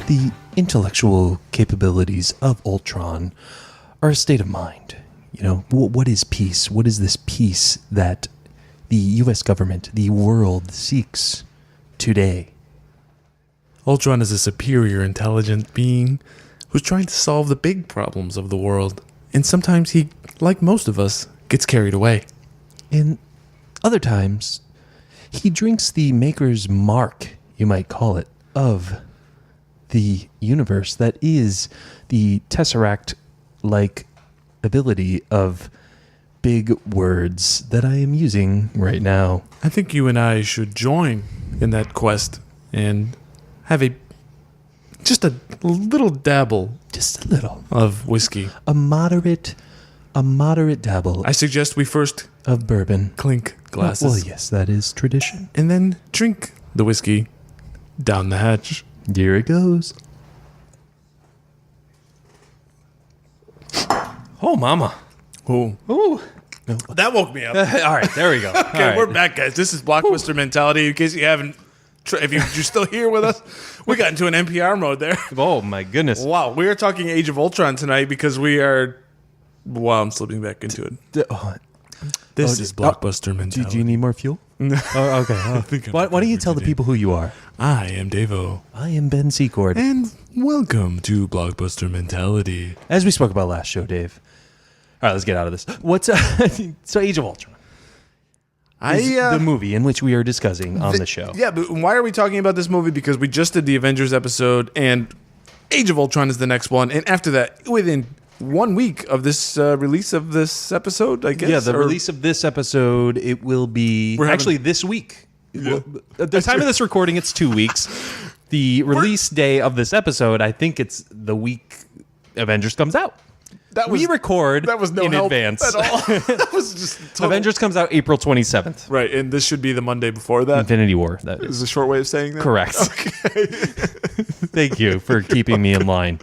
The intellectual capabilities of Ultron are a state of mind. You know, what is peace? What is this peace that the U.S. government, the world, seeks today? Ultron is a superior intelligent being who's trying to solve the big problems of the world. And sometimes he, like most of us, gets carried away. And other times, he drinks the maker's mark, you might call it, of the universe that is the Tesseract-like ability of big words that I am using right now. I think you and I should join in that quest and have just a little dabble. Just a little. Of whiskey. A moderate dabble. I suggest we first of bourbon. Clink glasses. Well, yes, that is tradition. And then drink the whiskey down the hatch. Here it goes. Oh, mama. Ooh. Ooh. That woke me up. All right, there we go. Okay, we're back, guys. This is Blockbuster Mentality. In case you haven't, if you're still here with us, we got into an NPR mode there. Oh, my goodness. Wow, we are talking Age of Ultron tonight because we are... Wow, I'm slipping back into it. This is Blockbuster Mentality. Do you need more fuel? Oh, okay. Why don't you tell the people who you are? I am Davo. I am Ben Secord. And welcome to Blockbuster Mentality. As we spoke about last show, Dave. All right, let's get out of this. What's so Age of Ultron? The movie in which we are discussing on the show. Yeah, but why are we talking about this movie? Because we just did the Avengers episode, and Age of Ultron is the next one. And after that, within 1 week of this release of this episode, I guess. Yeah, the release of this episode, it will be actually this week. Yeah. At the time of this recording, it's 2 weeks. The release day of this episode, I think it's the week Avengers comes out. We record that was no in help advance at all. That was just total. Avengers comes out April 27th. Right, and this should be the Monday before that. Infinity War. That is a short way of saying that. Correct. Okay. Thank you for keeping me in line.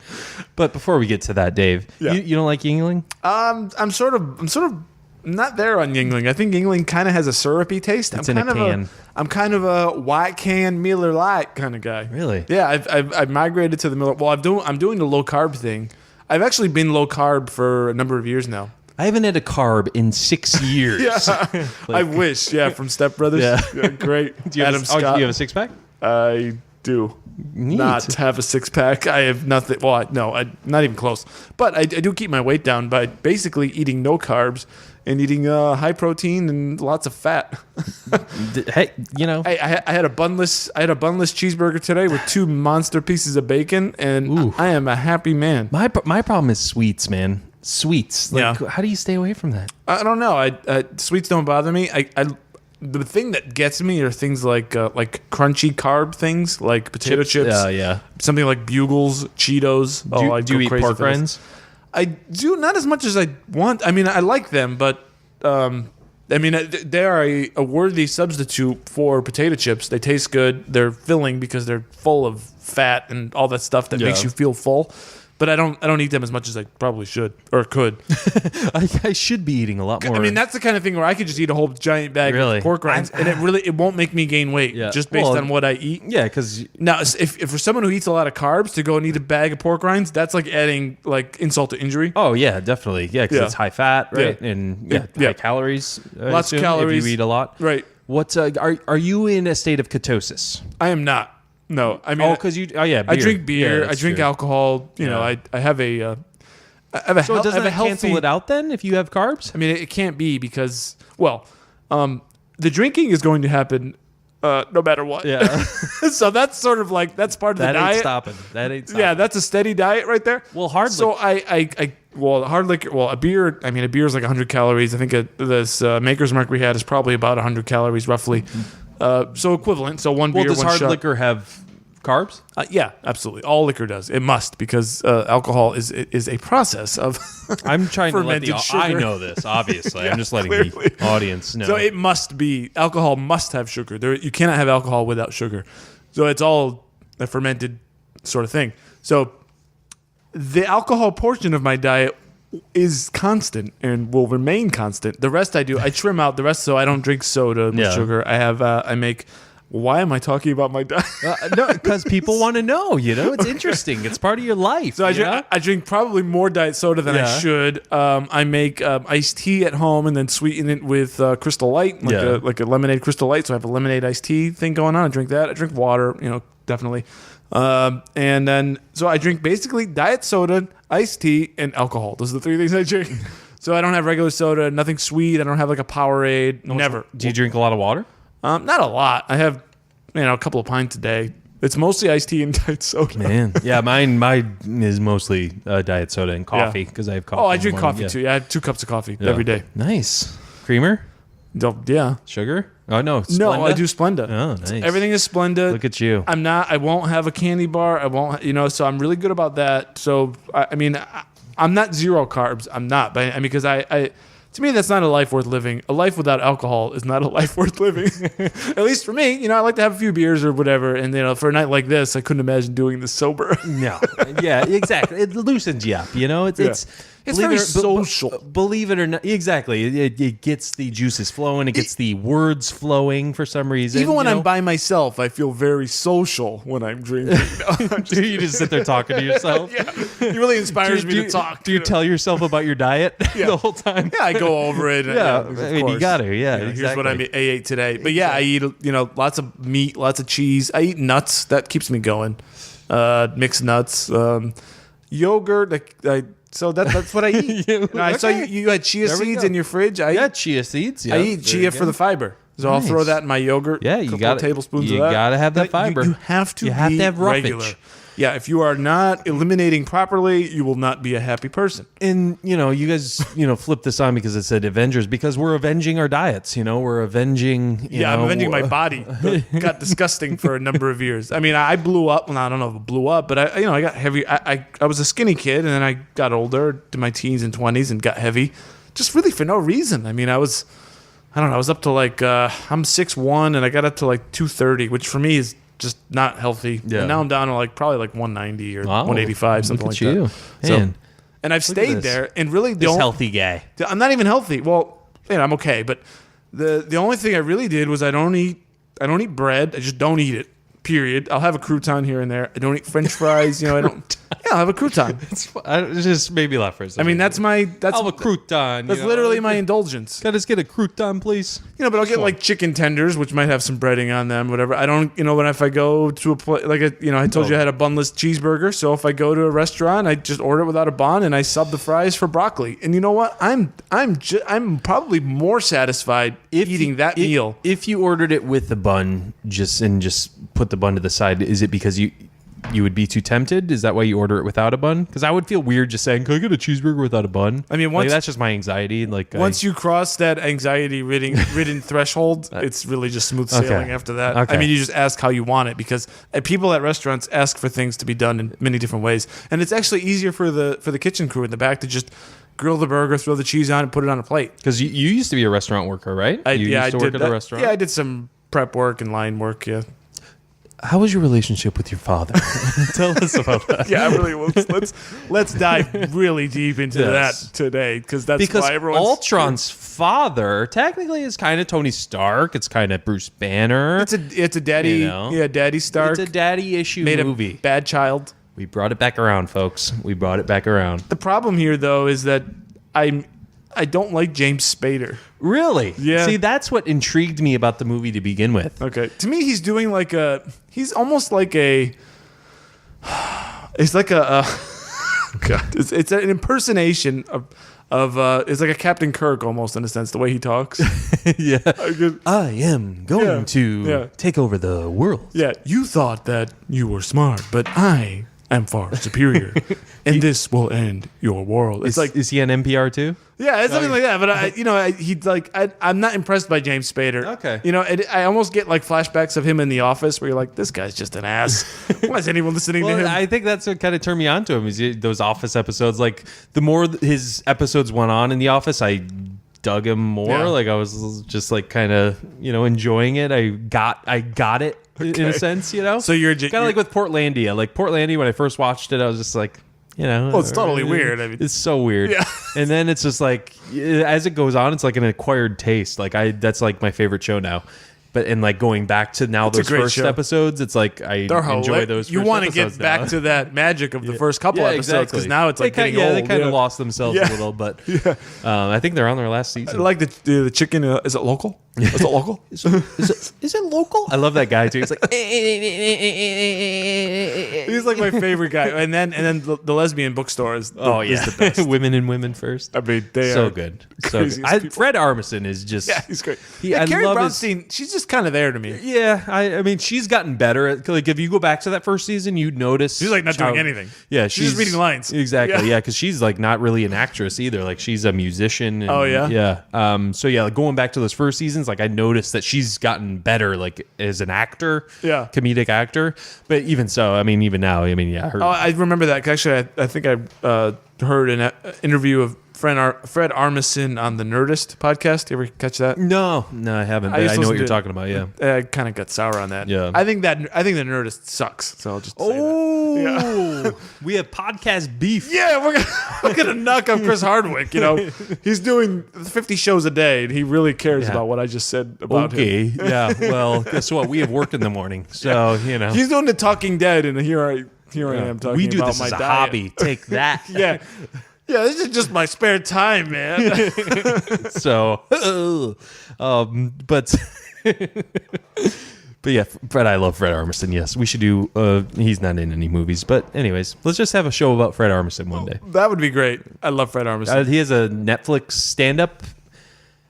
But before we get to that, Dave, you don't like Yingling? I'm sort of not there on Yingling. I think Yingling kind of has a syrupy taste. It's in a can. I'm kind of a white can Miller Lite kind of guy. Really? Yeah, I've migrated to the Miller. Well, I'm doing the low carb thing. I've actually been low carb for a number of years now. I haven't had a carb in 6 years. Yeah, I wish. Yeah, from Step Brothers. Yeah, great. Adam Scott. Do you have a six pack? I do. Neat. Not have a six pack. I have nothing. Well, no, not even close. But I do keep my weight down by basically eating no carbs and eating high protein and lots of fat. Hey, you know, I had a bunless cheeseburger today with 2 monster pieces of bacon, and I am a happy man. My problem is sweets, man. Sweets. Like, Yeah. How do you stay away from that? I don't know. Sweets don't bother me. The thing that gets me are things like crunchy carb things, like potato chips. Yeah. Something like Bugles, Cheetos. Do you eat pork rinds? I do, not as much as I want. I mean, I like them, but they are a worthy substitute for potato chips. They taste good. They're filling because they're full of fat and all that stuff that makes you feel full. But I don't eat them as much as I probably should or could. I should be eating a lot more. I mean, that's the kind of thing where I could just eat a whole giant bag of pork rinds, and it won't make me gain weight just based on what I eat. Yeah, because now, if for someone who eats a lot of carbs to go and eat a bag of pork rinds, that's like adding insult to injury. Oh yeah, definitely. Yeah, because it's high fat, right? Yeah. And high calories. Lots of calories if you eat a lot. Right. What are you in a state of ketosis? I am not. No, I mean, because beer. I drink beer. Yeah, I drink alcohol. You know, I have a. So doesn't that cancel it out then if you have carbs? I mean, it can't be because the drinking is going to happen no matter what. Yeah. So that's sort of like that's part of the diet. That ain't stopping. Yeah, that's a steady diet right there. Well, hard. So hard liquor. Well, a beer. I mean, a beer is like 100 calories. I think this Maker's Mark we had is probably about 100 calories roughly. So equivalent. So one beer, does one hard shot. liquor have carbs? Yeah, absolutely. All liquor does. It must because alcohol is a process of. I'm trying to let fermented sugar. I know this, obviously. Yeah, I'm just letting clearly. the audience know. So it must be alcohol must have sugar. You cannot have alcohol without sugar. So it's all a fermented sort of thing. So the alcohol portion of my diet is constant and will remain constant. The rest I trim out the rest so I don't drink soda with sugar. I have I make Why am I talking about my diet? No, because people want to know. It's interesting. It's part of your life. So I drink probably more diet soda than I should. I make iced tea at home and then sweeten it with Crystal Light, like a lemonade Crystal Light. So I have a lemonade iced tea thing going on. I drink that. I drink water, definitely. And then so I drink basically diet soda, iced tea, and alcohol. Those are the three things I drink. So I don't have regular soda, nothing sweet. I don't have like a Powerade. Never. Do you drink a lot of water? Not a lot. I have, a couple of pints a day. It's mostly iced tea and diet soda. Man, yeah, mine is mostly diet soda and coffee because I have coffee. Oh, I drink coffee too. Yeah, I have 2 cups of coffee every day. Nice. Creamer? Yeah. Sugar? Oh no, Splenda? No, I do Splenda. Oh, nice. Everything is Splenda. Look at you. I won't have a candy bar. I won't, so I'm really good about that. So I'm not zero carbs. I'm not, but because to me, that's not a life worth living. A life without alcohol is not a life worth living. At least for me, I like to have a few beers or whatever. And, for a night like this, I couldn't imagine doing this sober. No. Yeah, exactly. It loosens you up, It's very social. Believe it or not, exactly. It gets the juices flowing. It gets the words flowing for some reason. Even when I'm by myself, I feel very social when I'm drinking. You just sit there talking to yourself? Yeah. It really inspires me to talk. Do you tell yourself about your diet the whole time? Yeah, I go over it. You got to. Yeah, exactly. Here's what I ate today. But yeah, I eat lots of meat, lots of cheese. I eat nuts. That keeps me going. Mixed nuts, yogurt. So that's what I eat. I saw you had chia seeds in your fridge. Chia seeds. I eat chia for the fiber. So I'll throw that in my yogurt. Yeah, you got tablespoons of that. You got to have that fiber. You have to have regular. roughage. Yeah, if you are not eliminating properly, you will not be a happy person. And, you guys, flip this on because it said Avengers, because we're avenging our diets, we're avenging, I'm avenging my body. It got disgusting for a number of years. I blew up. Well, I don't know if it blew up, but I got heavy. I was a skinny kid, and then I got older to my teens and 20s and got heavy, just really for no reason. I was up to I'm 6'1", and I got up to 230, which for me is just not healthy. Yeah. And now I'm down to probably 190 or 185, something like that. So, and I've stayed there and really this healthy guy. I'm not even healthy. Well, I'm okay, but the only thing I really did was I don't eat bread. I just don't eat it. Period. I'll have a crouton here and there. I don't eat French fries. I don't. Yeah, I'll have a crouton. It just made me laugh for a second. That's I'll have a crouton. That's literally my indulgence. Can I just get a crouton, please? But I'll get chicken tenders, which might have some breading on them, whatever. I don't, when if I go to a place, I told you I had a bunless cheeseburger. So if I go to a restaurant, I just order it without a bun and I sub the fries for broccoli. And you know what? I'm probably more satisfied eating that meal. If you ordered it with the bun, just put the bun to the side, is it because you would be too tempted? Is that why you order it without a bun? Because I would feel weird just saying, "Can I get a cheeseburger without a bun?" That's just my anxiety. Once you cross that anxiety-ridden threshold, it's really just smooth sailing after that. Okay. You just ask how you want it, because people at restaurants ask for things to be done in many different ways, and it's actually easier for the kitchen crew in the back to just grill the burger, throw the cheese on, and put it on a plate. Because you used to be a restaurant worker, right? I did work at a restaurant. Yeah, I did some prep work and line work. Yeah. How was your relationship with your father? Tell us about that. Yeah, really. Let's dive really deep into that today, because why everyone's Ultron's father technically is kind of Tony Stark. It's kind of Bruce Banner. It's a daddy. Daddy Stark. It's a daddy issue movie. A bad child. We brought it back around, folks. We brought it back around. The problem here, though, is that I don't like James Spader. Really? Yeah. See, that's what intrigued me about the movie to begin with. Okay. To me, he's doing he's almost like a, it's like a, God, it's an impersonation of it's like a Captain Kirk almost, in a sense, the way he talks. Yeah. I am going to take over the world. Yeah. You thought that you were smart, but I am far superior, and this will end your world. It's is he on NPR too? Yeah, it's something like that. But I'm not impressed by James Spader. Okay. I almost get flashbacks of him in The Office, where you're like, this guy's just an ass. Why is anyone listening to him? I think that's what kind of turned me on to him. Is those Office episodes. The more his episodes went on in The Office, I dug him more. Yeah. I was just kind of enjoying it. I got it. In a sense, So you're kind of like with Portlandia. Portlandia, when I first watched it, I was just well, it's totally weird. It's so weird. Yeah. And then it's just as it goes on, it's like an acquired taste. That's my favorite show now. But and like going back to now It's a those great first show. episodes, it's like I enjoy those. You want to get back to that magic of the first couple yeah, episodes because now it's like they getting old. they kind of lost themselves a little, but I think they're on their last I season. like the chicken. Is it local? Is it local? Is it local? I love that guy too. He's like, He's like my favorite guy. And then the lesbian bookstore is the best. Women and women first. I mean, they So are good. craziest people. Fred Armisen is just he's great. I Carrie love his- Brownstein, she's just kind of there to me. Yeah, I mean, she's gotten better. Like, if you go back to that first season, you'd notice She's like not doing anything. Yeah, She's just reading lines. Exactly. Yeah, because she's like not really an actress either. Like, she's a musician. And, Oh, yeah? Yeah. So yeah, like going back to those first seasons, like I noticed that she's gotten better, like as an actor. Yeah. Comedic actor. But even so, I mean, even now, I mean, yeah. Her, Oh, I remember that. 'Cause actually, I think I heard an interview of Fred Armisen on the Nerdist podcast. You ever catch that? no, I haven't. But used I to know what listen you're to it. talking about. Yeah. I kind of got sour on that. Yeah. I think the Nerdist sucks. So I'll just say that. We have podcast beef. Yeah, we're gonna knock on Chris Hardwick. You know, he's doing 50 shows a day, and he really cares Yeah. about what I just said about him. Okay. Yeah. Well, guess what? We have work in the morning, so you know. He's doing the Talking Dead, and here I am talking. We do about this my as a diet. hobby. Take that. Yeah, this is just my spare time, man. So, but yeah, Fred. I love Fred Armisen. Yes, we should do. He's not in any movies, but anyways, let's just have a show about Fred Armisen one day. That would be great. I love Fred Armisen. He has a Netflix stand-up.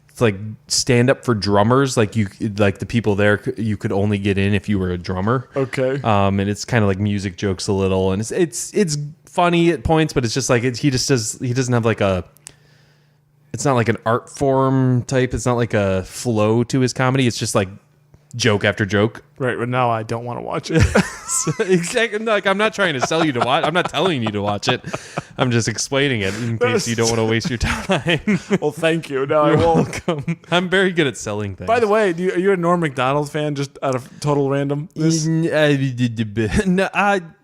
It's like stand-up for drummers. Like the people there, you could only get in if you were a drummer. Okay. And it's kind of like music jokes a little, and it's funny at points, but it's just like he doesn't have like a. It's not like an art form type. It's not like a flow to his comedy. It's just like joke after joke. Right, but now I don't want to watch it. Exactly. Like, I'm not trying to sell you to watch. I'm not telling you to watch it. I'm just explaining it in case you don't want to waste your time. Well, thank you. Now I You're won't. welcome. I'm very good at selling things. By the way, are you a Norm Macdonald fan? Just out of total random.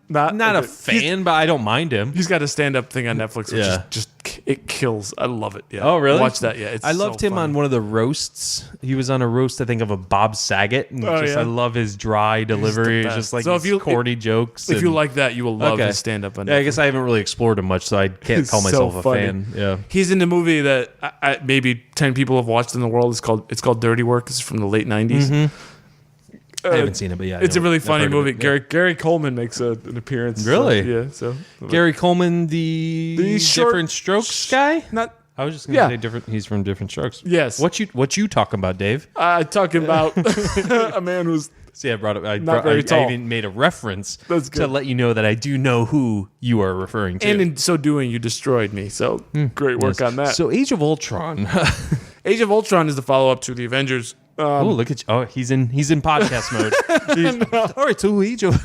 No, not a Okay. fan, but I don't mind him. He's got a stand-up thing on Netflix, which Yeah. is just it kills. I love it. Yeah. Oh, really? Watch that. Yeah. It's I loved so him funny. on one of the roasts. He was on a roast, I think, of a Bob Saget. And Oh, yeah? I love his dry delivery. It's best. just like So these corny jokes. If you and- like that, you will love Okay. his stand-up on Yeah, I Netflix. guess I haven't really explored him much, so I can't It's call so myself a funny. fan. Yeah. He's in the movie that maybe 10 people have watched in the world. It's called Dirty Work. It's from the late 90s. I haven't seen it, but yeah. I It's a know- really I've funny heard of movie. it, yeah. Gary Coleman makes an appearance. Really? So, yeah. So Gary Coleman, the short- Different Strokes guy? not. I was just going to Yeah. say different. He's from Different Strokes. Yes. What you talking about, Dave? Talking about a man who's See, I brought it. Not very tall. I even made a reference That's to good. let you know that I do know who you are referring to. and in so doing, you destroyed me. So great work on that. So, Age of Ultron. Age of Ultron is the follow-up to the Avengers. Oh, look at you! Oh, he's in podcast mode. All right, so Age of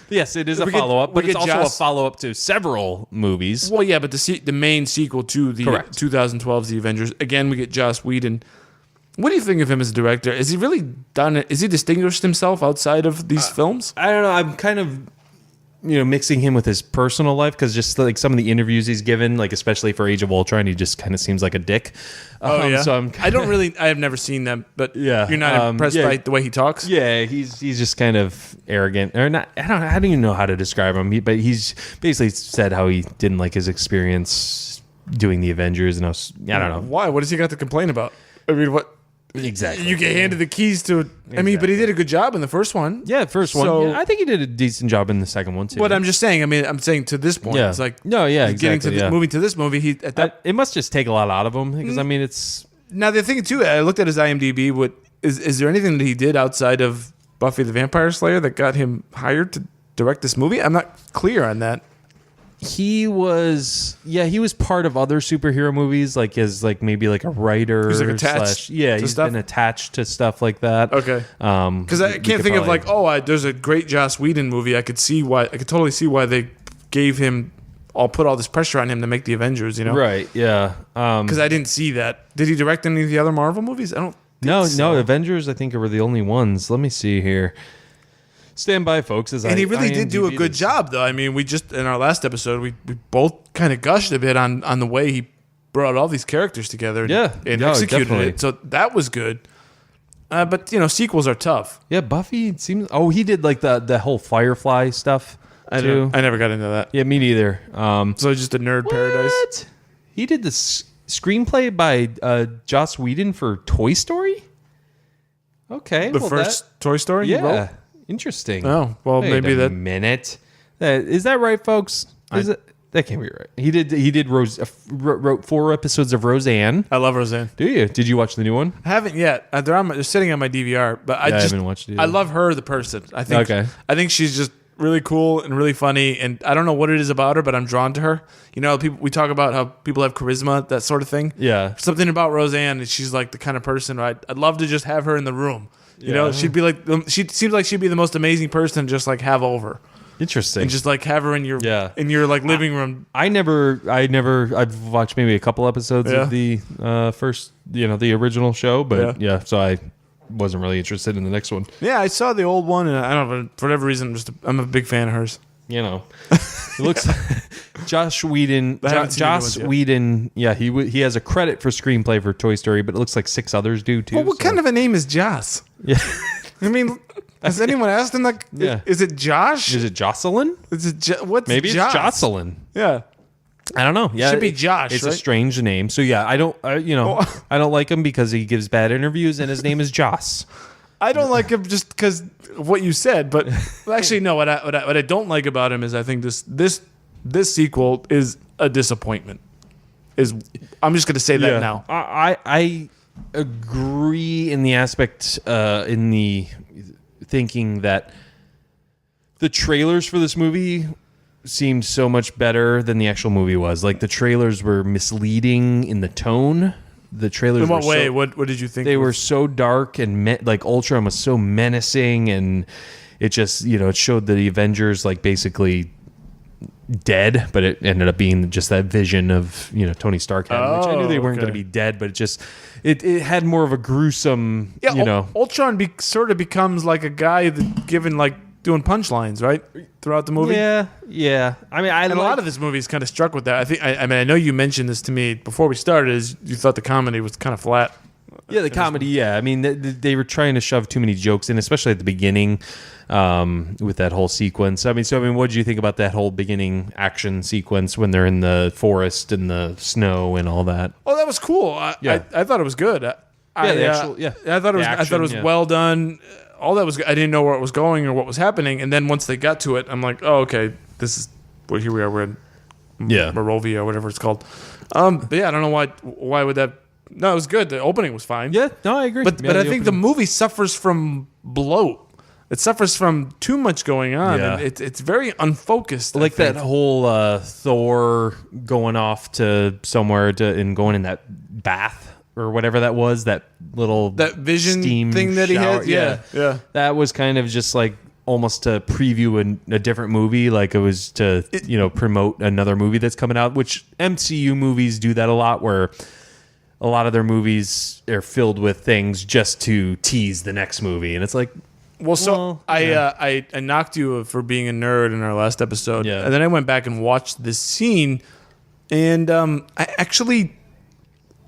yes, it is a We get- follow up, but we it's get also Joss- a follow up to several movies. Well, yeah, but the main sequel to the Correct. 2012's The Avengers. Again, we get Joss Whedon. What do you think of him as a director? Is he really done it? Is he distinguished himself outside of these films? I don't know. I'm kind of mixing him with his personal life because just like some of the interviews he's given, like especially for Age of Ultron, he just kind of seems like a dick. So I'm I don't really. I have never seen them, but Yeah, you're not impressed yeah. by the way he talks. Yeah, he's just kind of arrogant, or not. I don't even know how to describe him. But he's basically said how he didn't like his experience doing the Avengers, and I don't know Why? What has he got to complain about? I mean, what? exactly. You get handed the keys to. I mean, but he did a good job in the first one. Yeah, first one. So- Yeah, I think he did a decent job in the second one too. But I'm just saying. I mean, I'm saying to this point, Yeah. it's like No, yeah, he's getting to exactly, this, yeah. moving to this movie. He at that. it must just take a lot out of him because I mean it's Now the thing too, I looked at his IMDb. What is there anything that he did outside of Buffy the Vampire Slayer that got him hired to direct this movie? I'm not clear on that. he was part of other superhero movies like as like maybe like a writer. He's, like, attached to he's stuff? been attached to stuff like that. Okay. Because I we can't could think of probably- like, there's a great Joss Whedon movie. I could totally see why they gave him, put all this pressure on him to make the Avengers. You know, Right, yeah. Because I didn't see that. Did he direct any of the other Marvel movies? I don't. No, think so. Avengers I think were the only ones. Let me see here. Stand by, folks. And he really did do a good job, though. I mean, we just in our last episode, we both kind of gushed a bit on the way he brought all these characters together. Yeah. and No, executed definitely. it. So that was good. But sequels are tough. Yeah, Buffy seems. Oh, he did like the whole Firefly stuff too. I never got into that. Yeah, me neither. So just a nerd paradise. He did the screenplay by Joss Whedon for Toy Story. Okay, The first Toy Story. You wrote? Yeah, interesting. Oh well, Wait maybe a that. minute. Is that right, folks? That can't be right. He did wrote 4 episodes of Roseanne. I love Roseanne. Do you? Did you watch the new one? I haven't yet. They're sitting on my DVR, but I haven't watched it either. I love her, the person. I think she's just really cool and really funny, and I don't know what it is about her, but I'm drawn to her. We talk about how people have charisma, that sort of thing. Yeah. Something about Roseanne, and she's like the kind of person I'd love to just have her in the room. She'd be like, she seems like she'd be the most amazing person to just like have over. Interesting. And just like have her in your like living room. I've watched maybe a couple episodes of the first, the original show, but so I wasn't really interested in the next one. Yeah, I saw the old one, and I don't know, for whatever reason, I'm a big fan of hers. It looks Joss Whedon. Joss Whedon. Yeah, he has a credit for screenplay for Toy Story, but it looks like 6 others do too. Well, what kind of a name is Joss? Yeah. I mean, has anyone asked him like? Yeah. Is it Josh? Is it Jocelyn? Is it what's maybe Joss? It's Jocelyn. Yeah. I don't know. Yeah, it should be Josh. It's right? a strange name. So yeah, I don't. I don't like him because he gives bad interviews, and his name is Joss. I don't like him just because of what you said, but actually, no. What I don't like about him is I think this sequel is a disappointment. I'm just going to say that now. I agree in the aspect in the thinking that the trailers for this movie seemed so much better than the actual movie was. Like the trailers were misleading in the tone. The trailers. In what way? What did you think? They were so dark and like Ultron was so menacing, and it just it showed the Avengers like basically dead, but it ended up being just that vision of Tony Stark had, which I knew they weren't going to be dead, but it had more of a gruesome Ultron sort of becomes like a guy that given like doing punchlines right throughout the movie. Yeah. I mean, a lot of this movie is kind of struck with that. I know you mentioned this to me before we started. Is you thought the comedy was kind of flat. Yeah, the comedy. Yeah, I mean, they were trying to shove too many jokes in, especially at the beginning, with that whole sequence. I mean, what did you think about that whole beginning action sequence when they're in the forest and the snow and all that? Oh, that was cool. I thought it was good. I thought it was well done. All that was good. I didn't know where it was going or what was happening, and then once they got to it, I'm like, oh, okay, here we are. We're in Morovia or whatever it's called. But yeah, I don't know why would that. No, it was good. The opening was fine. Yeah, no, I agree. But I think the movie suffers from bloat. It suffers from too much going on. Yeah. And it's very unfocused. Like that whole Thor going off to somewhere and going in that bath or whatever that was, that vision steam thing that shower. he had. Yeah. That was kind of just like almost to preview a different movie, like it was to promote another movie that's coming out, which MCU movies do that a lot, where a lot of their movies are filled with things just to tease the next movie, and it's like, I knocked you for being a nerd in our last episode, and then I went back and watched this scene, and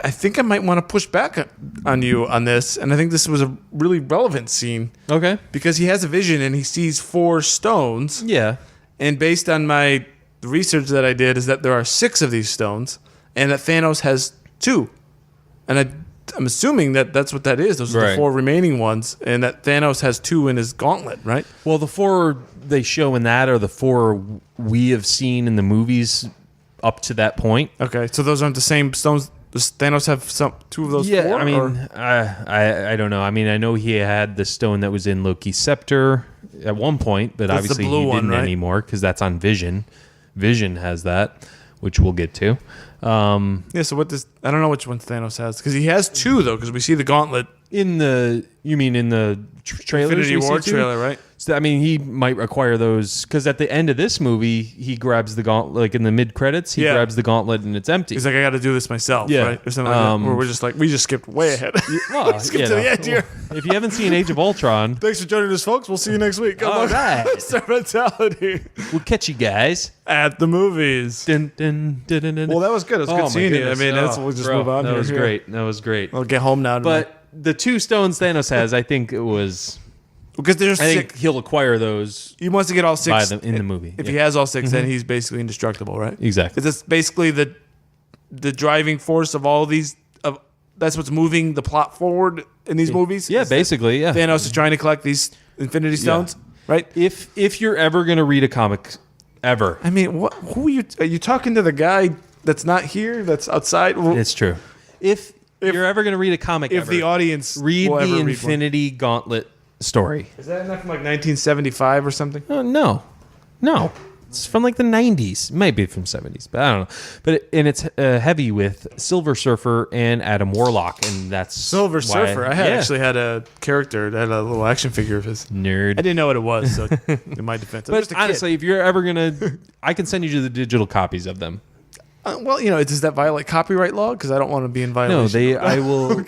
I think I might want to push back on you on this, and I think this was a really relevant scene. Okay, because he has a vision and he sees 4 stones. Yeah, and based on the research that I did, is that there are 6 of these stones, and that Thanos has 2. And I'm assuming that that's what that is. Those are the 4 remaining ones, and that Thanos has 2 in his gauntlet, right? Well, the 4 they show in that are the 4 we have seen in the movies up to that point. Okay, so those aren't the same stones. Does Thanos have 2 of those 4? Yeah, I mean, I don't know. I mean, I know he had the stone that was in Loki's scepter at one point, but that's obviously he didn't anymore because that's on Vision. Vision has that, which we'll get to. So what does... I don't know which one Thanos has, because he has 2, though, because we see the gauntlet. In the trailer? Infinity War trailer, right? So, I mean, he might acquire those, because at the end of this movie, he grabs the gauntlet, like in the mid-credits, he grabs the gauntlet and it's empty. He's like, I got to do this myself, right? Or something like that. Or we're just like, we just skipped way ahead. Well, skipped to the end here. If you haven't seen Age of Ultron... Thanks for joining us, folks. We'll see you next week. All right. Star Mentality. We'll catch you guys. At the movies. Dun, dun, dun, dun, dun. Well, that was good. It was good seeing you. I mean, we'll just move on. That was great. That was great. I'll get home now. But the 2 stones Thanos has, I think it was. Because there's I think 6. he'll acquire those He wants to get all 6 by them in the movie. If he has all 6, then he's basically indestructible, right? Exactly. Is this basically the driving force of all these? That's what's moving the plot forward in these movies. Yeah, basically, yeah. Thanos is trying to collect these Infinity Stones, right? If you're ever gonna read a comic, ever, I mean, who are you talking to? The guy that's not here, that's outside. it's true. If you're ever gonna read a comic, if ever, the audience read will the ever Infinity Gauntlet story. Is that not from like 1975 or something? No, it's from like the 90s. It might be from 70s, but I don't know. But it's heavy with Silver Surfer and Adam Warlock, and that's Silver why- Surfer. I actually had a character that had a little action figure of his. nerd. I didn't know what it was, so in my defense, I'm But just a kid. honestly, if you're ever gonna, I can send you the digital copies of them. Well, does that violate copyright law? Because I don't want to be in violation. No, I will.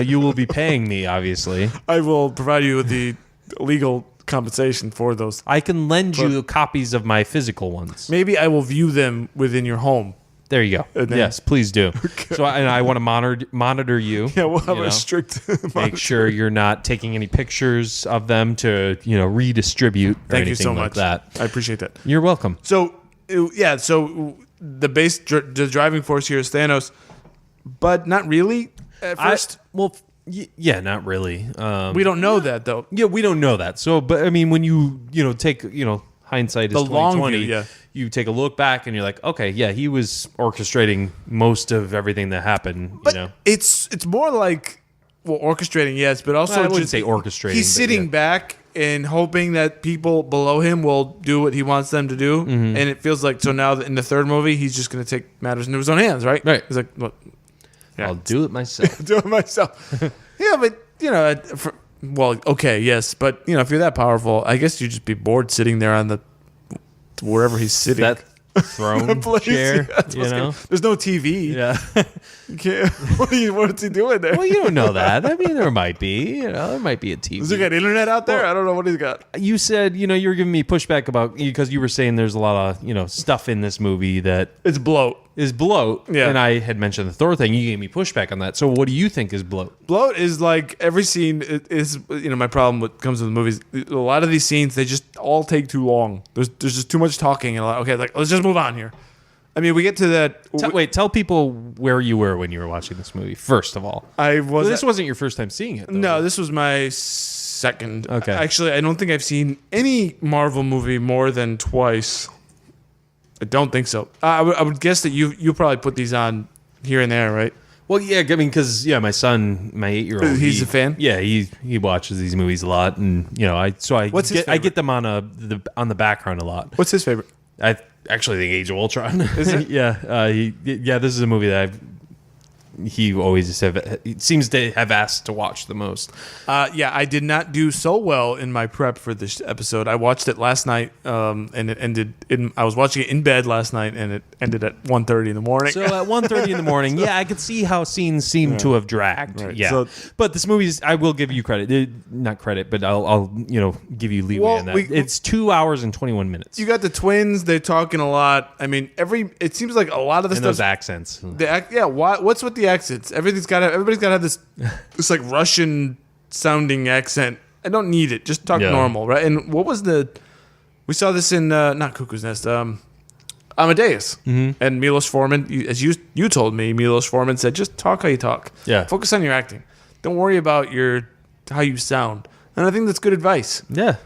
You will be paying me. Obviously, I will provide you with the legal compensation for those. I can lend you copies of my physical ones. Maybe I will view them within your home. There you go. And then- Yes, please do. So, I want to monitor you. Yeah, we'll have you a know, strict. make sure you're not taking any pictures of them to redistribute. Or Thank you anything so like much. That I appreciate that. you're welcome. So the the driving force here is Thanos, but not really at first. Yeah, not really. We don't know that though. Yeah, we don't know that. So, but I mean, when you take hindsight is The long 2020. view, yeah. You take a look back and you're like, okay, yeah, he was orchestrating most of everything that happened. But it's more like orchestrating, yes, but also I wouldn't just say orchestrating. He's but sitting yeah. back and hoping that people below him will do what he wants them to do, Mm-hmm. and it feels like so now in the third movie he's just going to take matters into his own hands, right? Right. He's like, well, yeah. I'll do it myself. do it myself. Yeah, but okay, yes, but if you're that powerful, I guess you'd just be bored sitting there on the wherever he's sitting. That throne Place, chair, yeah, that's what's gonna- There's no TV. Yeah. You can't, what's he doing there? Well, you don't know that. I mean, there might be. There might be a TV. Does he got internet out there? I don't know what he's got. You said, you were giving me pushback about because you were saying there's a lot of, stuff in this movie that It's bloat. is bloat. Yeah. And I had mentioned the Thor thing. You gave me pushback on that. So what do you think is bloat? Bloat is like every scene is my problem with comes with movies. A lot of these scenes they just all take too long. There's just too much talking and let's just move on here. I mean, we get to that. Tell people where you were when you were watching this movie. First of all, this wasn't your first time seeing it. Though. No, this was my second. Okay. Actually, I don't think I've seen any Marvel movie more than twice. I don't think so. I would guess that you probably put these on here and there, right? Well, yeah, I mean, because my son, my 8-year-old, He's a fan? Yeah, he watches these movies a lot, and What's his I get them on the background a lot. What's his favorite? I actually think Age of Ultron. Is it? Yeah, this is a movie that he always seems to have asked to watch the most. I did not do so well in my prep for this episode. I watched it last night, and it ended. I was watching it in bed last night, and it ended at 1:30 in the morning. So at 1:30 in the morning, I could see how scenes seem to have dragged. Right. Yeah, So- but this movie's, I will give you credit, not credit, but I'll give you leeway Well, on that. It's 2 hours and 21 minutes. You got the twins. They're talking a lot. I mean, it seems like a lot of the And stuff. those accents. What's with the accents? Everybody's got to have this like Russian sounding accent. I don't need it. Just talk normal, right? And what was we saw this in not Cuckoo's Nest, Amadeus, and Milos Forman. As you told me, Milos Forman said, just talk how you talk. Yeah. Focus on your acting. Don't worry about how you sound. And I think that's good advice. Yeah.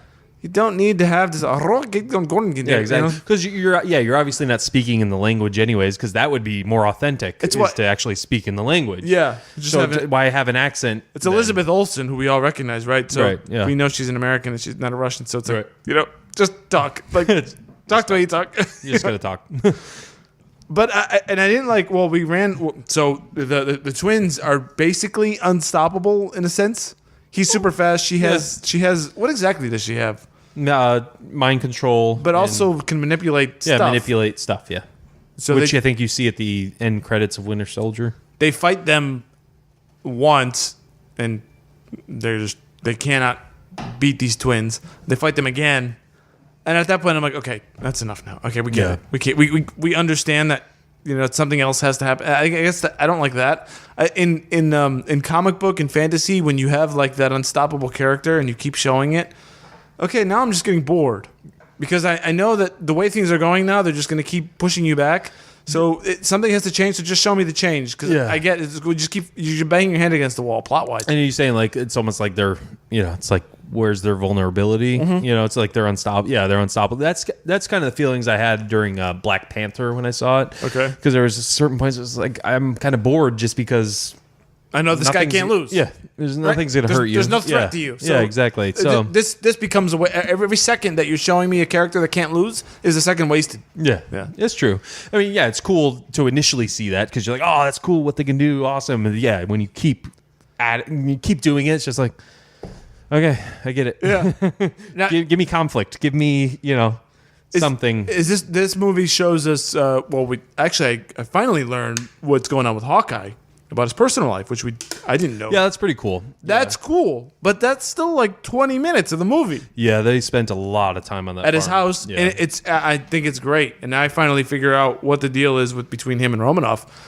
You don't need to have this. Yeah, exactly. Because you're obviously not speaking in the language anyways, because that would be more authentic. It's to actually speak in the language. Yeah. Why have an accent? It's Elizabeth Olsen, who we all recognize, right? So Right, yeah. we know she's an American and she's not a Russian. So it's like, Right. just talk. Like, talk the way you talk. You just gotta talk. But I didn't like. Well, we ran. So the twins are basically unstoppable in a sense. He's super fast. She has. What exactly does she have? Mind control, But also can manipulate stuff. manipulate stuff. Yeah, So which I think you see at the end credits of Winter Soldier. they fight them once, and they cannot beat these twins. They fight them again, and at that point, I'm like, okay, that's enough now. Okay, we get Yeah. it. We understand that something else has to happen. I guess I don't like that. In comic book and fantasy, when you have like that unstoppable character and you keep showing it, okay, now I'm just getting bored because I know that the way things are going now, they're just going to keep pushing you back. So something has to change. So just show me the change because I get it. You're banging your head against the wall plot wise. And you're saying like it's almost like they're it's like where's their vulnerability? It's like they're unstoppable. Yeah, they're unstoppable. That's kind of the feelings I had during Black Panther when I saw it. Okay, because there was a certain points it was like I'm kind of bored just because I know this guy can't lose. Yeah, there's nothing's gonna hurt you. There's no threat to you. So exactly. So this becomes a way. Every second that you're showing me a character that can't lose is a second wasted. Yeah, it's true. I mean, yeah, it's cool to initially see that because you're like, oh, that's cool what they can do, awesome. And yeah, when you keep doing it, it's just like, okay, I get it. Yeah, now, give me conflict. Give me something. Is this movie shows us? I finally learned what's going on with Hawkeye. About his personal life, which I didn't know. Yeah, that's pretty cool. That's cool, but that's still like 20 minutes of the movie. Yeah, they spent a lot of time on that at his house, and I think it's great. And I finally figure out what the deal is between him and Romanoff.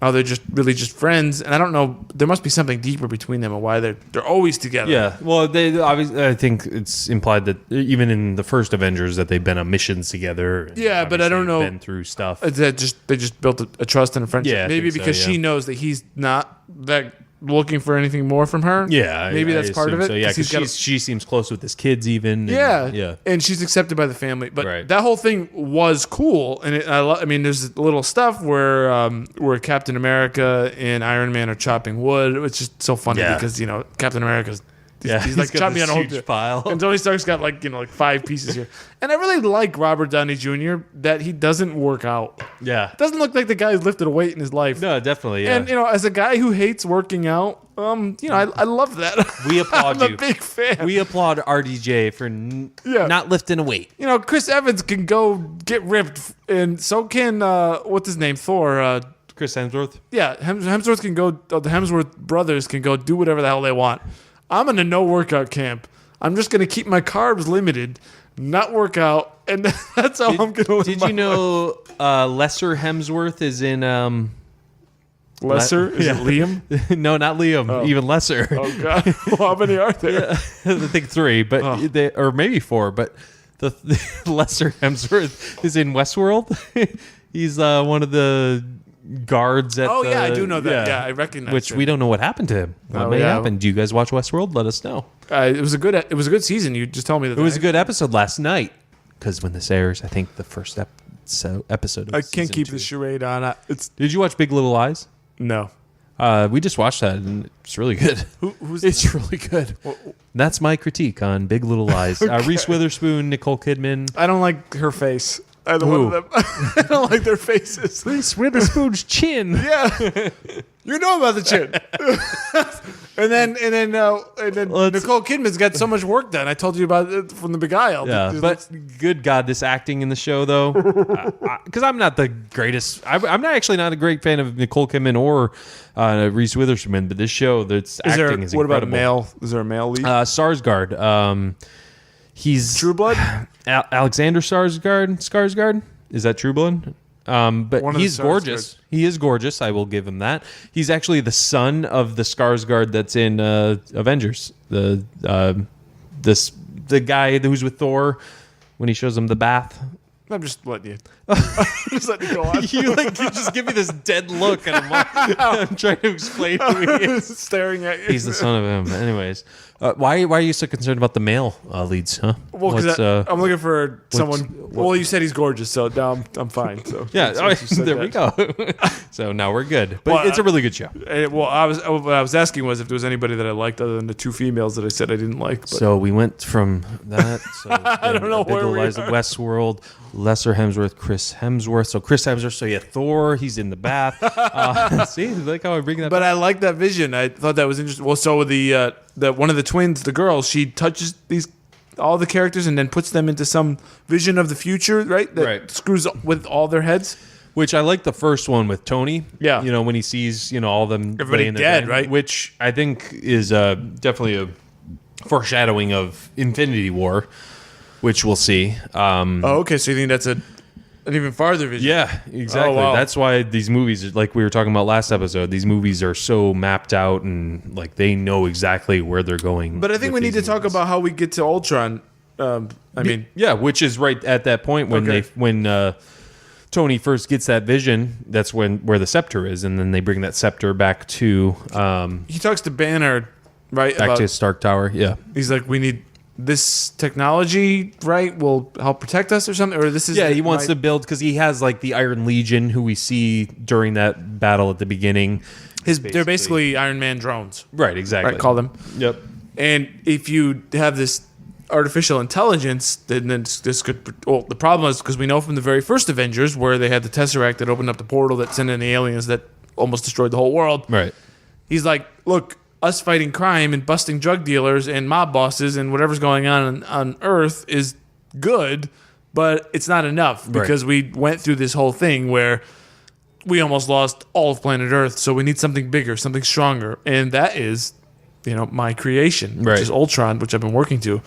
Oh, they're just really just friends, and I don't know. There must be something deeper between them, and why they're always together. Yeah, well, they obviously. I think it's implied that even in the first Avengers that they've been on missions together. Yeah, but I don't know. Been through stuff. They just built a trust and a friendship. Yeah, maybe because she knows that he's not that looking for anything more from her. Yeah, maybe that's part of it. So, yeah, because she seems close with his kids even. Yeah, and she's accepted by the family. But that whole thing was cool, and I mean, there's little stuff where Captain America and Iron Man are chopping wood. It's just so funny because Captain America's. He's like chopping on a huge pile. And Tony Stark's got like 5 pieces here. And I really like Robert Downey Jr. that he doesn't work out. Yeah. Doesn't look like the guy who's lifted a weight in his life. No, definitely, yeah. And as a guy who hates working out, I love that. We applaud you. I'm a big fan. We applaud RDJ for not lifting a weight. Chris Evans can go get ripped, and so can what's his name, Thor. Chris Hemsworth. Yeah, Hemsworth can go. The Hemsworth brothers can go do whatever the hell they want. I'm in a no workout camp. I'm just gonna keep my carbs limited, not work out, and that's how I'm gonna live. Did you know Lesser Hemsworth is in Lesser? Is it Liam? No, not Liam. Oh. Even lesser. Oh God! Well, how many are there? I think 3, but or maybe 4. But the Lesser Hemsworth is in Westworld. He's one of the guards at I do know that. Yeah, I recognize which we don't know what happened to him. What may happen? Do you guys watch Westworld? Let us know. It was a good season. You just told me that. It was a good episode last night because when this airs, I think the first episode of I can't keep 2. the charade on. Did you watch Big Little Lies? No. We just watched that and it's really good. It's really good. That's my critique on Big Little Lies. Okay. Reese Witherspoon, Nicole Kidman. I don't like her face. Either one of them. I don't like their faces. Reese Witherspoon's chin. Yeah, you know about the chin. and then Nicole Kidman's got so much work done. I told you about it from The Beguiled. Yeah, but good God, this acting in the show though, because I'm not the greatest. I'm not actually not a great fan of Nicole Kidman or Reese Witherspoon, but this show, that's acting is incredible. What about a male? Is there a male lead? Sarsgaard. He's True Blood. Alexander Skarsgård. Is that True Blood? But he's gorgeous. He is gorgeous. I will give him that. He's actually the son of the Skarsgård that's in Avengers. The guy who's with Thor when he shows him the bath. I'm just letting you. Just letting you go on. you just give me this dead look, and I'm trying to explain to me. Staring at you. He's the son of him. Anyways, why are you so concerned about the male leads? Huh? Well, because I'm looking for someone. Well, you said he's gorgeous, so now I'm fine. So yeah, there we go. So now we're good. But it's a really good show. What I was asking was if there was anybody that I liked other than the 2 females that I said I didn't like. But. So we went from that. So I don't know where we are. Westworld. Lesser Hemsworth, Chris Hemsworth. So Chris Hemsworth. So yeah, Thor. He's in the bath. See, like how I bring that. But I like that vision. I thought that was interesting. Well, so the one of the twins, the girl, she touches all the characters and then puts them into some vision of the future, right? That screws with all their heads. Which I like the first one with Tony. Yeah, when he sees all of them, everybody dead, right? Which I think is definitely a foreshadowing of Infinity War. Which we'll see. Okay. So you think that's an even farther vision. Yeah, exactly. Oh, wow. That's why these movies, like we were talking about last episode, these movies are so mapped out and like they know exactly where they're going. But I think we need to talk about how we get to Ultron. Yeah, which is right at that point when Tony first gets that vision. That's where the scepter is, and then they bring that scepter back to he talks to Banner, right? back to Stark Tower. Yeah, He's like, we need this technology, right? Will help protect us or something. Or this is he wants to build because he has like the Iron Legion, who we see during that battle at the beginning. They're basically Iron Man drones, Right, exactly. right? Call them. Yep. And if you have this artificial intelligence, then this could. Well, the problem is because we know from the very first Avengers where they had the Tesseract that opened up the portal that sent in the aliens that almost destroyed the whole world. Right. He's like, look, us fighting crime and busting drug dealers and mob bosses and whatever's going on Earth is good, but it's not enough because we went through this whole thing where we almost lost all of planet Earth. So we need something bigger, something stronger, and that is, my creation, which is Ultron, which I've been working to.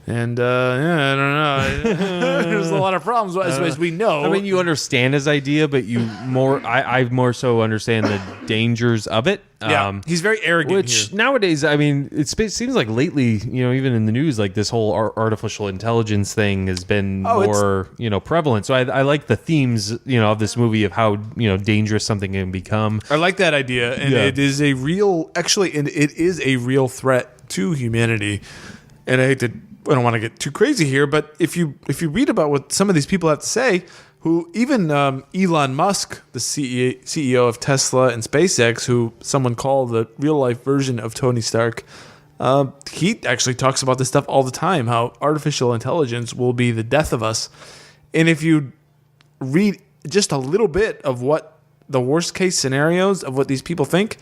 And I don't know. There's a lot of problems as we know. I mean, you understand his idea, but I more so understand the dangers of it. Yeah, he's very arrogant. Which here. nowadays, I mean, it seems like lately, even in the news, like this whole artificial intelligence thing has been more, prevalent. So I like the themes, of this movie of how dangerous something can become. I like that idea, and it is a real, it is a real threat to humanity. And I don't want to get too crazy here, but if you read about what some of these people have to say, who even Elon Musk, the CEO of Tesla and SpaceX, who someone called the real life version of Tony Stark, he actually talks about this stuff all the time, how artificial intelligence will be the death of us. And if you read just a little bit of what the worst case scenarios of what these people think,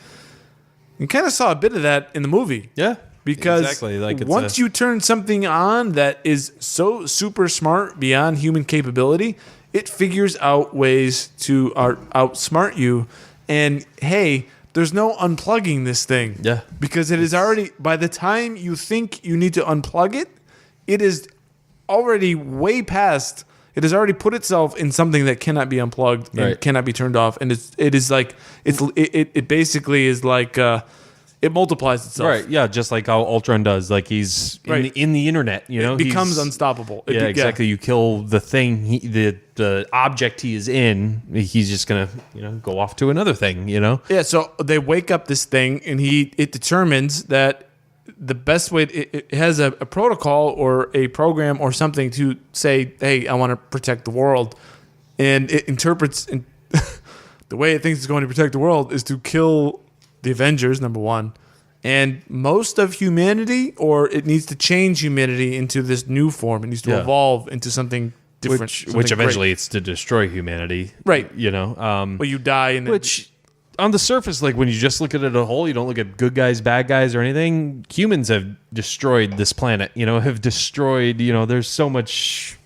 you kind of saw a bit of that in the movie. Yeah. Because exactly. Like once you turn something on that is so super smart beyond human capability, it figures out ways to outsmart you. And hey, there's no unplugging this thing. Yeah. Because it is already, by the time you think you need to unplug it, it is already way past. It has already put itself in something that cannot be unplugged and cannot be turned off. And it basically is like it multiplies itself. Right, yeah, just like how Ultron does. Like he's in the internet, It becomes unstoppable. Exactly. You kill the thing, the object he is in, he's just going to, go off to another thing, Yeah, so they wake up this thing, and it determines that the best way, it has a protocol or a program or something to say, hey, I want to protect the world. And it interprets, the way it thinks it's going to protect the world is to kill the Avengers, number one, and most of humanity, or it needs to change humanity into this new form. It needs to evolve into something different. Which eventually it's to destroy humanity. Right. Well, you die. And which, on the surface, like when you just look at it as a whole, you don't look at good guys, bad guys, or anything. Humans have destroyed this planet, have destroyed, there's so much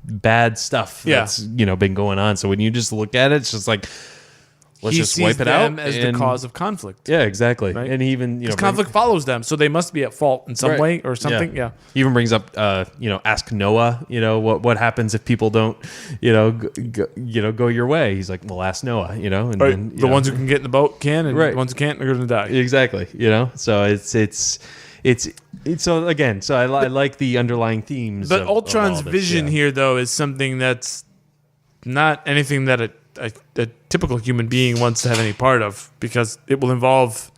bad stuff that's, been going on. So when you just look at it, it's just like, let's just wipe it out as the cause of conflict. Yeah, exactly. Right? And he even conflict follows them, so they must be at fault in some way or something. Yeah. He even brings up ask Noah. What happens if people don't go your way. He's like, well, ask Noah. And then, the ones who can get in the boat can, and the ones who can't are going to die. Exactly. So it's so again. So I like the underlying themes. But Ultron's vision here, though, is something that's not anything that a typical human being wants to have any part of, because it will involve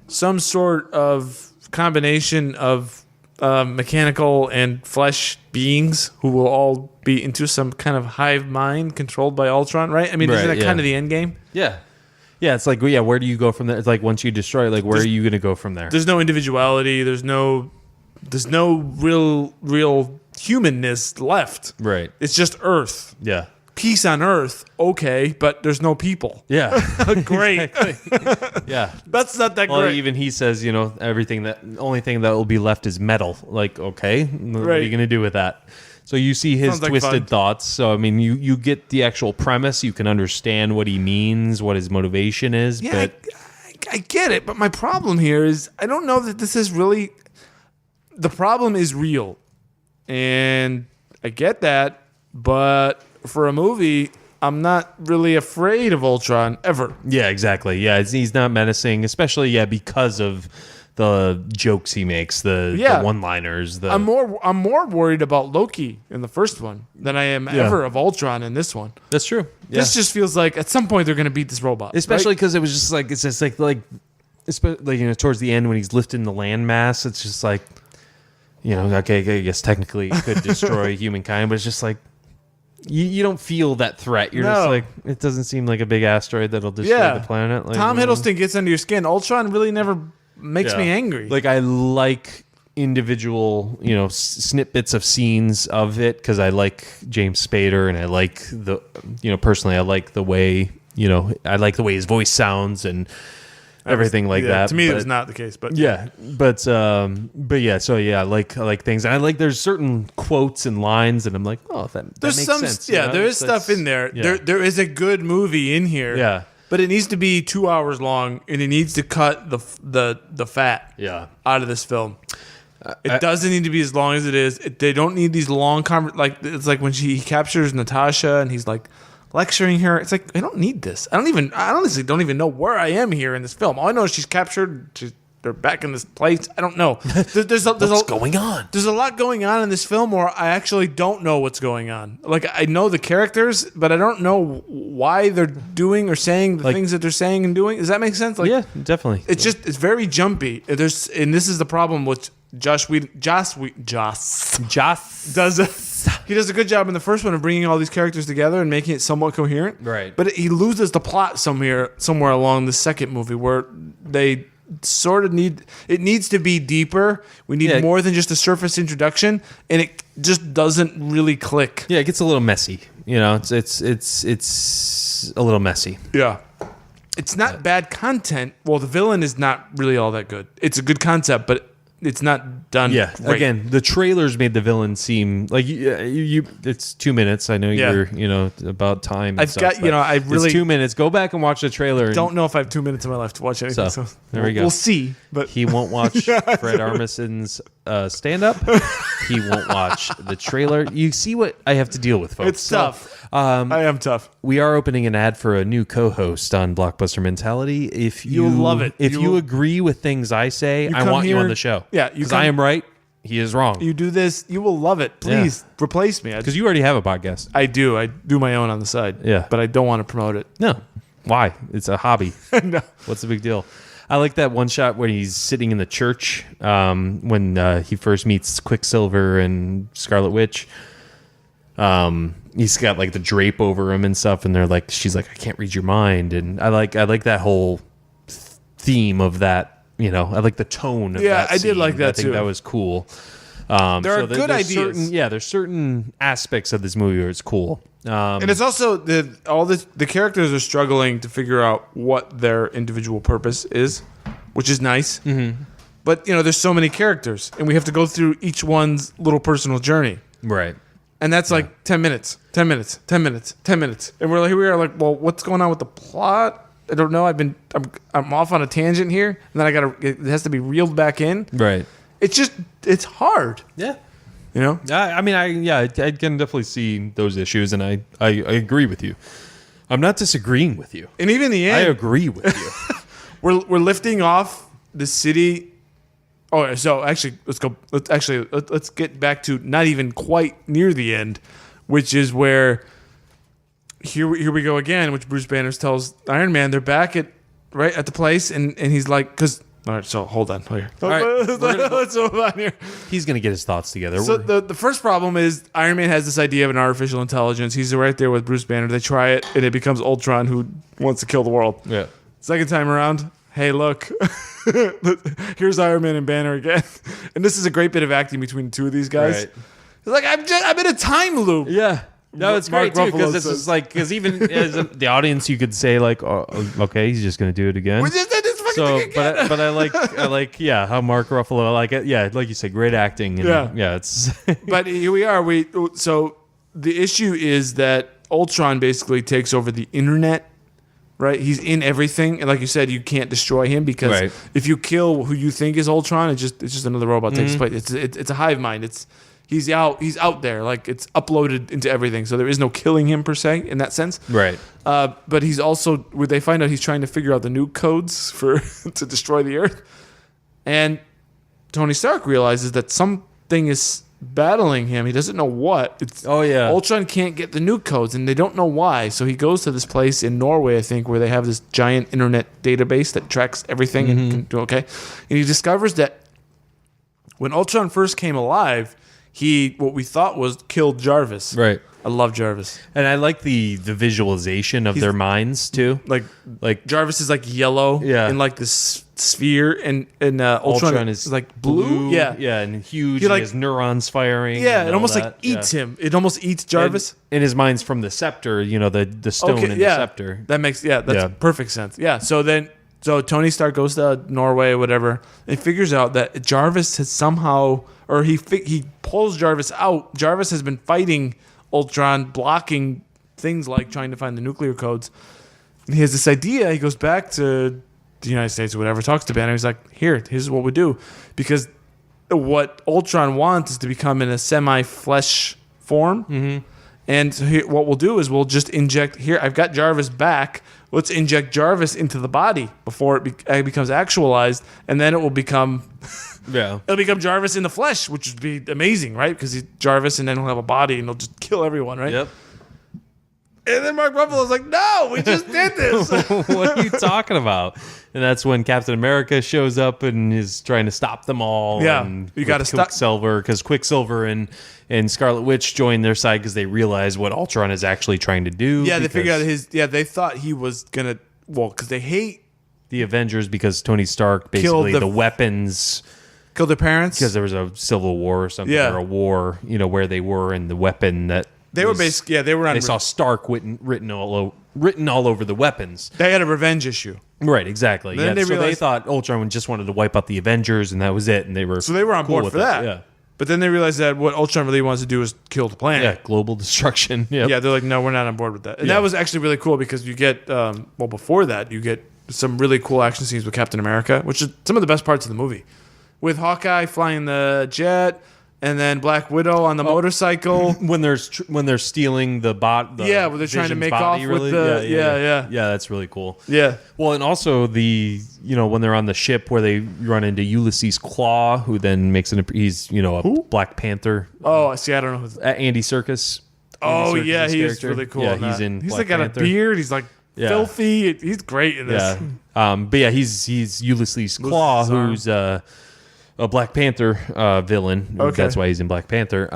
some sort of combination of mechanical and flesh beings who will all be into some kind of hive mind controlled by Ultron, right? I mean, isn't that kind of the end game? Yeah. Yeah, it's like, where do you go from there? It's like once you destroy it, like where are you going to go from there? There's no individuality. There's no real humanness left. Right. It's just Earth. Yeah. Peace on Earth, okay, but there's no people. Yeah. Great. Yeah. That's not that well, great. Even he says, the only thing that will be left is metal. Like, okay, what are you going to do with that? So you see his twisted thoughts. So, I mean, you get the actual premise. You can understand what he means, what his motivation is. Yeah, but I get it. But my problem here is I don't know that this is really... The problem is real. And I get that. But for a movie, I'm not really afraid of Ultron ever. Yeah, exactly. Yeah, he's not menacing, especially because of the jokes he makes, the one-liners. I'm more worried about Loki in the first one than I am ever of Ultron in this one. That's true. Yeah. This just feels like at some point they're going to beat this robot, especially because it was just like towards the end when he's lifting the landmass. It's just like, okay, I guess technically it could destroy humankind, but it's just like. You don't feel that threat. You're just like, it doesn't seem like a big asteroid that'll destroy the planet. Like, Tom Hiddleston gets under your skin. Ultron really never makes me angry. Like, I like individual, snippets of scenes of it because I like James Spader and I like personally, I like the way, I like the way his voice sounds and everything like that. To me, it was not the case, but but yeah. So yeah, I like things, and I like there's certain quotes and lines, and I'm like, oh, that makes sense. Yeah, there is stuff in there. Yeah. There is a good movie in here. Yeah, but it needs to be 2 hours long, and it needs to cut the fat out of this film. It doesn't need to be as long as it is. They don't need these long it's like when he captures Natasha, and he's like. Lecturing her, it's like I don't need this. I honestly don't even know where I am here in this film. All I know is she's captured. They're back in this place. I don't know. There's what's going on? There's a lot going on in this film where I actually don't know what's going on. Like I know the characters, but I don't know why they're doing or saying the things that they're saying and doing. Does that make sense? Like, yeah, definitely. It's very jumpy. And this is the problem with Joss he does a good job in the first one of bringing all these characters together and making it somewhat coherent. Right. But he loses the plot somewhere along the second movie where they sort of needs to be deeper. We need more than just a surface introduction, and it just doesn't really click. Yeah, it gets a little messy. It's a little messy. Yeah. It's not bad content. Well, the villain is not really all that good. It's a good concept, but it's not done. Yeah. Right. Again, the trailers made the villain seem like you. It's 2 minutes. I know you're about time. I've got I really it's 2 minutes. Go back and watch the trailer. Don't know if I have 2 minutes in my life to watch anything. So there we go. We'll see. But he won't watch Fred Armisen's stand up. He won't watch the trailer. You see what I have to deal with, folks. It's tough. I am tough. We are opening an ad for a new co-host on Blockbuster Mentality. If you'll love it. If you agree with things I say, I want you on the show. Yeah, because I am right. He is wrong. You do this, you will love it. Please replace me. Because you already have a podcast. I do. I do my own on the side. Yeah, but I don't want to promote it. No. Why? It's a hobby. No. What's the big deal? I like that one shot where he's sitting in the church when he first meets Quicksilver and Scarlet Witch. He's got like the drape over him and stuff, and she's like, I can't read your mind, and I like that whole theme of that. I like the tone of that. Yeah, I did like that too. I think that was cool. There are good ideas. There's certain aspects of this movie where it's cool. And it's also the characters are struggling to figure out what their individual purpose is, which is nice. Mm-hmm. But there's so many characters, and we have to go through each one's little personal journey. Right. And that's like 10 minutes, 10 minutes, 10 minutes, 10 minutes. And we're like, here we are like, well, what's going on with the plot? I don't know. I'm off on a tangent here, and then it has to be reeled back in. Right. It's hard. Yeah. I mean, I can definitely see those issues, and I agree with you. I'm not disagreeing with you. And even in the end, I agree with you. we're lifting off the city. Oh, so actually, let's get back to not even quite near the end, which is where here we go again, which Bruce Banner tells Iron Man they're back at the place, and he's like, because all right, so hold on here. All right, let's move on here. He's gonna get his thoughts together. So the first problem is Iron Man has this idea of an artificial intelligence. He's right there with Bruce Banner. They try it, and it becomes Ultron, who wants to kill the world. Yeah. Second time around, hey, look, here's Iron Man and Banner again, and this is a great bit of acting between the two of these guys. Right. It's like I'm in a time loop. Yeah. No, it's Mark great too, because Ruffalo this says- is like, because even as the audience, you could say like, oh, okay, he's just gonna do it again. We just did this fucking So, thing again. but I like how Mark Ruffalo, I like it. Yeah, like you said, great acting. And Yeah. It's But here we are. So the issue is that Ultron basically takes over the internet. Right, he's in everything, and like you said, you can't destroy him because if you kill who you think is Ultron, it's just another robot takes place. It's a hive mind. He's out there. Like, it's uploaded into everything. So there is no killing him per se in that sense. Right. But he's also, where they find out he's trying to figure out the nuke codes for to destroy the Earth. And Tony Stark realizes that something is battling him. He doesn't know what. Ultron can't get the nuke codes, and they don't know why. So he goes to this place in Norway, I think, where they have this giant internet database that tracks everything and can do okay. And he discovers that when Ultron first came alive, he, what we thought was, killed Jarvis. Right. I love Jarvis. And I like the visualization of their minds too. Like Jarvis is like yellow in like this sphere, and Ultron is like blue. Yeah, and huge. He has neurons firing. Yeah, it almost like eats him. It almost eats Jarvis. And his mind's from the scepter. You know, the stone in the scepter. That makes perfect sense. Yeah. So Tony Stark goes to Norway or whatever, and figures out that Jarvis has somehow, or he pulls Jarvis out. Jarvis has been fighting Ultron, blocking things like trying to find the nuclear codes. And he has this idea. He goes back to the United States or whatever, talks to Banner. He's like, here's what we do. Because what Ultron wants is to become in a semi-flesh form. Mm-hmm. And so what we'll do is we'll just inject, I've got Jarvis back. Let's inject Jarvis into the body before it becomes actualized. And then it will become... It'll become Jarvis in the flesh, which would be amazing, right? Because he's Jarvis, and then he'll have a body, and he'll just kill everyone, right? Yep. And then Mark Ruffalo's like, "No, we just did this." What are you talking about? And that's when Captain America shows up and is trying to stop them all. Yeah, and you got to stop Quicksilver, because Quicksilver and Scarlet Witch join their side because they realize what Ultron is actually trying to do. Yeah, they figured out they thought he was gonna. Well, because they hate the Avengers because Tony Stark basically the weapons. Killed their parents because there was a civil war or something, or a war, where they were, and the weapon that they were basically, they were on. They saw Stark written all over the weapons. They had a revenge issue, right? Exactly. Then they realized, they thought Ultron just wanted to wipe out the Avengers, and that was it. And they were on cool board for that. Yeah. But then they realized that what Ultron really wants to do is kill the planet. Yeah, global destruction. Yep. Yeah, they're like, no, we're not on board with that. And that was actually really cool because you get, before that, you get some really cool action scenes with Captain America, which is some of the best parts of the movie. With Hawkeye flying the jet, and then Black Widow on the motorcycle. When they're stealing the bot. Where they're trying to make off with the yeah, that's really cool. Yeah. Well, and also when they're on the ship where they run into Ulysses Claw, who then makes he's a Black Panther. Oh, see, I don't know who's Andy Serkis. Oh yeah, he's really cool. Yeah, he's like got Panther. A beard. He's like filthy. He's great in this. Yeah. But yeah, he's Ulysses Claw, who's a Black Panther villain. Okay. That's why he's in Black Panther.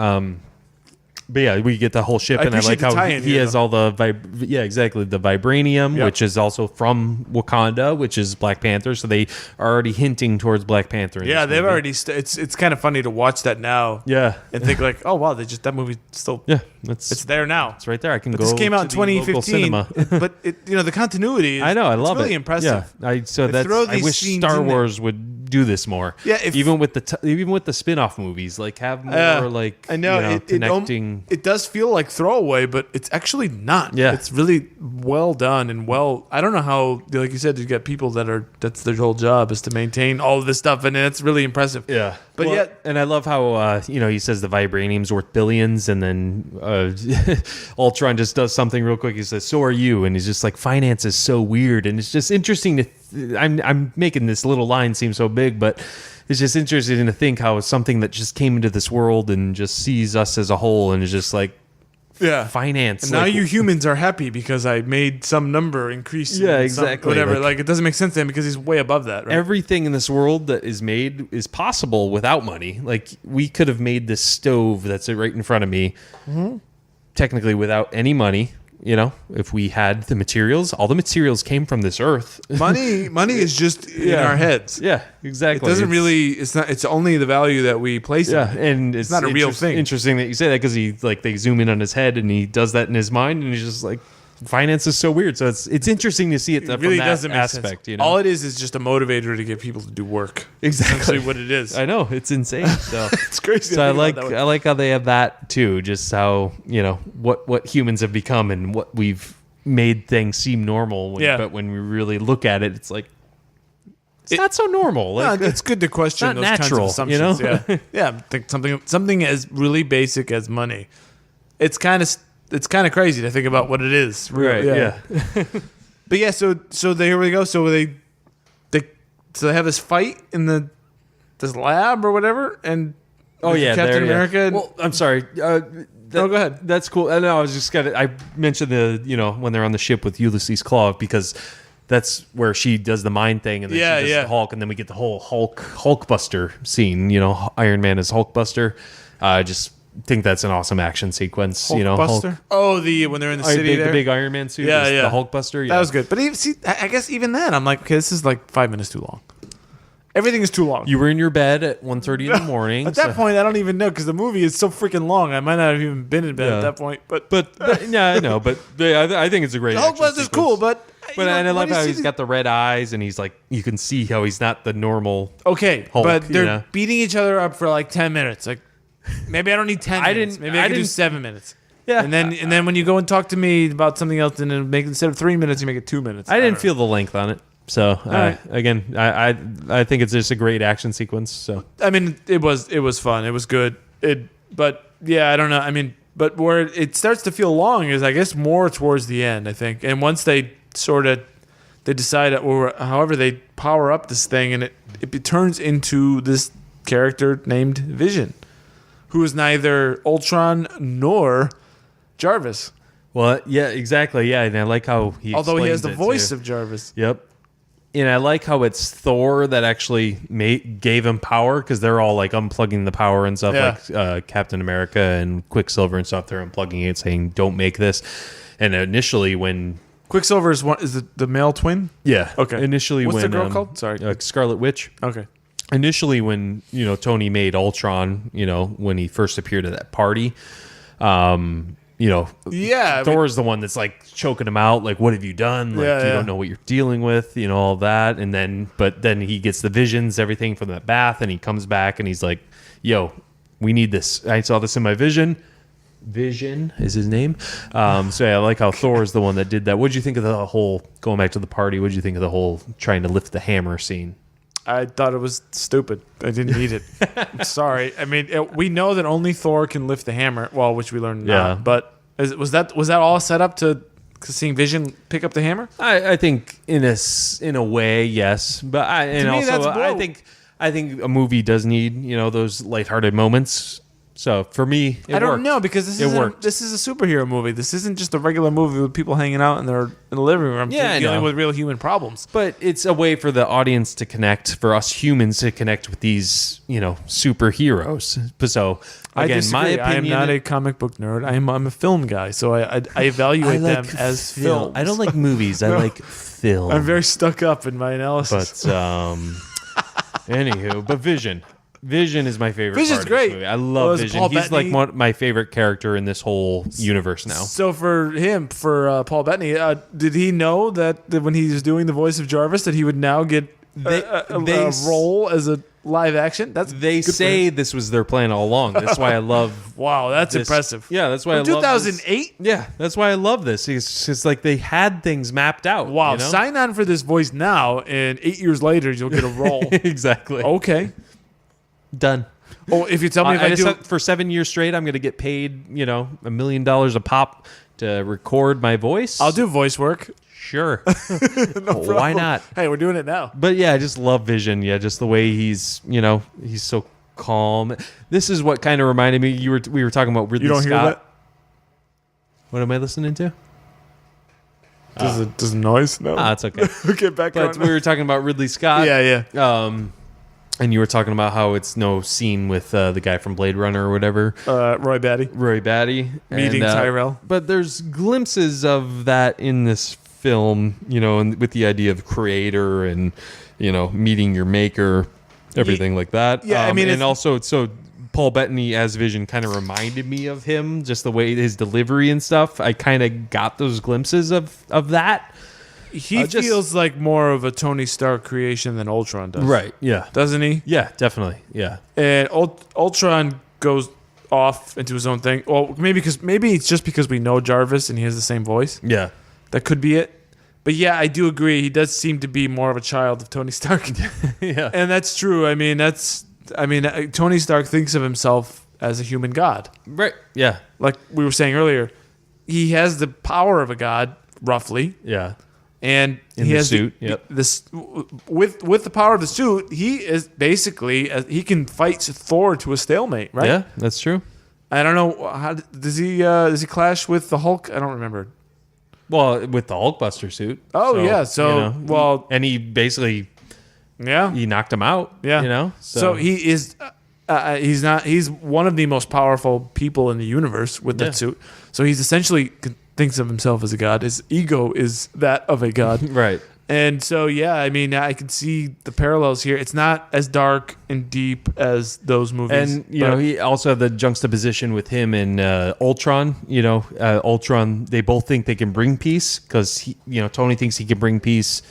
But yeah, we get the whole ship, and I like how he has all the the vibranium, which is also from Wakanda, which is Black Panther. So they are already hinting towards Black Panther. Yeah, they've already. It's kind of funny to watch that now. Yeah, and think like, oh wow, that movie still. Yeah, it's there now. It's right there. I can go. This came out in 2015, but the continuity. I know. I love it. Really impressive. Yeah, I wish Star Wars would do this more. Yeah, even with the spin-off movies, like have more I know, connecting. It does feel like throwaway, but it's actually not. Yeah, it's really well done and well. I don't know how, like you said, you get people that's their whole job is to maintain all of this stuff, and it's really impressive. Yeah, but and I love how he says the vibranium's worth billions, and then Ultron just does something real quick. He says, "So are you," and he's just like, "Finance is so weird," and it's just interesting to. I'm making this little line seem so big, but it's just interesting to think how it's something that just came into this world and just sees us as a whole and is just like, finance. And now you humans are happy because I made some number increase. Yeah, exactly. Whatever. Like it doesn't make sense to him because he's way above that. Right? Everything in this world that is made is possible without money. Like we could have made this stove that's right in front of me, technically without any money. If we had the materials, all the materials came from this earth. Money is just in our heads. Yeah, exactly. It doesn't it's not. It's only the value that we place in it. And it's not a real thing. Interesting that you say that because they zoom in on his head and he does that in his mind and he's just like, finance is so weird. So it's interesting to see it from really that doesn't make aspect. Sense. All it is just a motivator to get people to do work. Exactly. Essentially what it is. I know, it's insane. So it's crazy. So I like how they have that too. Just how what humans have become and what we've made things seem normal. But when we really look at it, it's like It's not so normal. Like, no, it's good to question not those natural, kinds of you know? assumptions. Yeah, yeah. Think something as really basic as money. It's kind of crazy to think about what it is. right? Yeah. But yeah, so there we go. So they have this fight in this lab or whatever, and Oh yeah, Captain there, America. Yeah. Well, I'm sorry. No, go ahead. That's cool. I know. I was just I mentioned when they're on the ship with Ulysses Claw because that's where she does the mind thing, and then she does the Hulk, and then we get the whole Hulkbuster scene. Iron Man is Hulkbuster. I just think that's an awesome action sequence. Hulkbuster. When they're in the city, the big Iron Man suit. Yeah, the Hulkbuster. Yeah. That was good. But I guess even then, I'm like, okay, this is like 5 minutes too long. Everything is too long. You were in your bed at 1:30 in the morning. At that point, I don't even know because the movie is so freaking long. I might not have even been in bed at that point. But yeah, I know. But I think it's a great. Hulkbuster's cool, but and I love how he's got the red eyes, and he's like, you can see how he's not the normal. Okay, Hulk, but they're beating each other up for like 10 minutes. Like maybe I don't need 10 minutes. Maybe I can do 7 minutes. Yeah, and then when you go and talk to me about something else, and then make instead of 3 minutes, you make it 2 minutes. I didn't feel the length on it. So again, I think it's just a great action sequence. So I mean, it was fun. It was good. But yeah, I don't know. I mean, but where it starts to feel long is, I guess, more towards the end. I think, and once they decide, or however they power up this thing, and it turns into this character named Vision, who is neither Ultron nor Jarvis. Well, yeah, exactly. Yeah, and I like how although he has the voice too. of Jarvis. Yep. And I like how it's Thor that actually gave him power, because they're all like unplugging the power and stuff, like Captain America and Quicksilver and stuff. They're unplugging it, saying, "Don't make this." And initially, when Quicksilver is the male twin. Yeah. Okay. Initially, what's when the girl called? Sorry, Scarlet Witch. Okay. Initially, when Tony made Ultron, when he first appeared at that party, Thor's the one that's like choking him out, like, what have you done? Like, you don't know what you're dealing with, all that. And then he gets the visions, everything from that bath, and he comes back and he's like, yo, we need this. I saw this in my vision. Vision is his name. So yeah, I like how Thor is the one that did that. What'd you think of the whole, going back to the party, what'd you think of the whole trying to lift the hammer scene? I thought it was stupid. I didn't need it. I'm sorry. I mean, we know that only Thor can lift the hammer. Well, which we learned now. Yeah. But was that all set up to seeing Vision pick up the hammer? I think in a way, yes. But I think a movie does need those lighthearted moments. So for me, I don't know, because this is a superhero movie. This isn't just a regular movie with people hanging out in the living room dealing with real human problems. But it's a way for the audience to connect, for us humans to connect with these superheroes. So again, my opinion, I am not a comic book nerd. I'm a film guy, so I evaluate them as films. I don't like movies. I like film. I'm very stuck up in my analysis. But anywho, but Vision is my favorite. Vision's part great. Of this movie. I love Vision. Paul He's Bettany. like my favorite character in this whole universe now. So for Paul Bettany, did he know that when he was doing the voice of Jarvis that he would now get a role as a live action? They say this was their plan all along. That's why I love. Wow, that's this. impressive. Yeah, that's why I love 2008. Yeah, that's why I love this. It's just like they had things mapped out. Wow, sign on for this voice now, and 8 years later you'll get a role. Exactly. Okay. Done. Oh, if you tell me if I do for 7 years straight, I'm going to get paid, $1 million a pop to record my voice. I'll do voice work. Sure. No Why not? Hey, we're doing it now. But yeah, I just love Vision. Yeah, just the way he's so calm. This is what kind of reminded me. We were talking about Ridley Scott. You don't hear that? What am I listening to? Does noise? No. It's okay. Okay, back on. But we were talking about Ridley Scott. Yeah. And you were talking about how it's no scene with the guy from Blade Runner or whatever. Roy Batty. Meeting Tyrell. But there's glimpses of that in this film, and with the idea of creator and, meeting your maker, everything like that. Yeah, I mean, and also, so Paul Bettany as Vision kind of reminded me of him, just the way his delivery and stuff. I kind of got those glimpses of that. He feels like more of a Tony Stark creation than Ultron does. Right, yeah. Doesn't he? Yeah, definitely, yeah. And Ultron goes off into his own thing. Well, maybe it's just because we know Jarvis and he has the same voice. Yeah. That could be it. But yeah, I do agree. He does seem to be more of a child of Tony Stark. Yeah. And that's true. Tony Stark thinks of himself as a human god. Right. Yeah. Like we were saying earlier, he has the power of a god, roughly. Yeah. And In he the has suit. Yep. this with the power of the suit. He is basically he can fight Thor to a stalemate, right? Yeah, that's true. I don't know how does he clash with the Hulk? I don't remember. Well, with the Hulkbuster suit. Oh, yeah. So, and he basically he knocked him out. Yeah. You know. So he is. He's one of the most powerful people in the universe with that suit. So he's essentially thinks of himself as a god. His ego is that of a god. Right. And so, yeah, I mean, I can see the parallels here. It's not as dark and deep as those movies. And, you know, he also had the juxtaposition with him and Ultron. You know, Ultron, they both think they can bring peace because, Tony thinks he can bring peace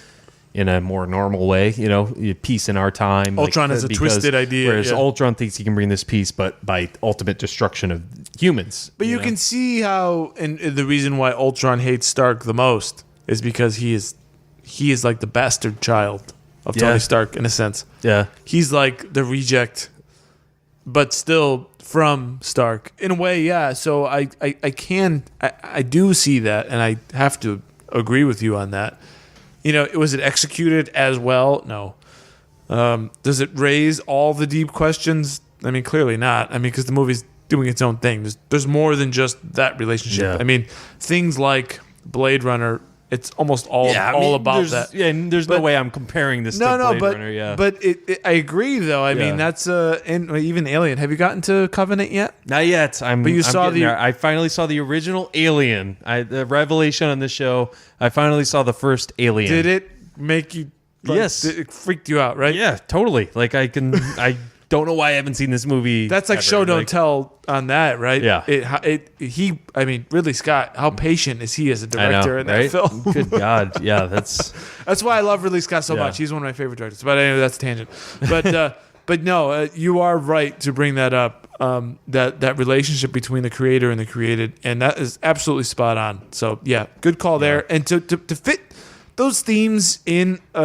in a more normal way, peace in our time. Ultron has a twisted idea. Whereas Ultron thinks he can bring this peace, but by ultimate destruction of humans. But you can see how, and the reason why Ultron hates Stark the most is because he is like the bastard child of Tony Stark in a sense. Yeah. He's like the reject, but still from Stark in a way. Yeah. So I do see that, and I have to agree with you on that. Was it executed as well? No. Does it raise all the deep questions? I mean, clearly not. I mean, because the movie's doing its own thing. There's more than just that relationship. Yeah. I mean, things like Blade Runner, it's almost all about that. Yeah, and there's no way I'm comparing this to Blade Runner. Yeah. But I agree, though. I mean, that's and even Alien. Have you gotten to Covenant yet? Not yet. I finally saw the original Alien. The revelation on this show. I finally saw the first Alien. Did it make you? Yes. It freaked you out, right? Yeah, totally. Like I don't know why I haven't seen this movie. That's like show don't tell on that, right? Yeah. Ridley Scott, how patient is he as a director in that film? Good God. Yeah, that's why I love Ridley Scott so much. He's one of my favorite directors. But anyway, that's a tangent. But no, you are right to bring that up. That relationship between the creator and the created, and that is absolutely spot on. So yeah, good call there. And to fit those themes in a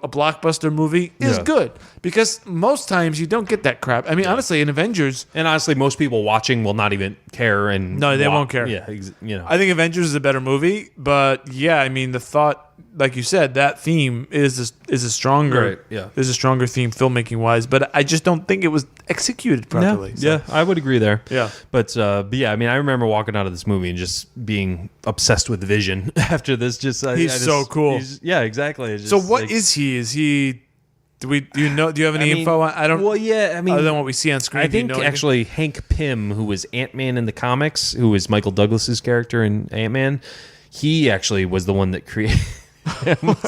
blockbuster movie is good, because most times you don't get that crap. I mean, honestly, in Avengers, and honestly, most people watching will not even care. And no, they won't care. Yeah, I think Avengers is a better movie, but yeah, I mean, the thought, like you said, that theme is a stronger, is a stronger theme filmmaking wise. But I just don't think it was executed properly. No, so. Yeah, I would agree there. Yeah, but yeah, I mean, I remember walking out of this movie and just being obsessed with Vision after this. He's so cool. Yeah, exactly. So what is he? Is he? Do you have any info on? I don't. Well, yeah, I mean, other than what we see on screen. I think actually Hank Pym, who was Ant-Man in the comics, who was Michael Douglas's character in Ant-Man, he actually was the one that created.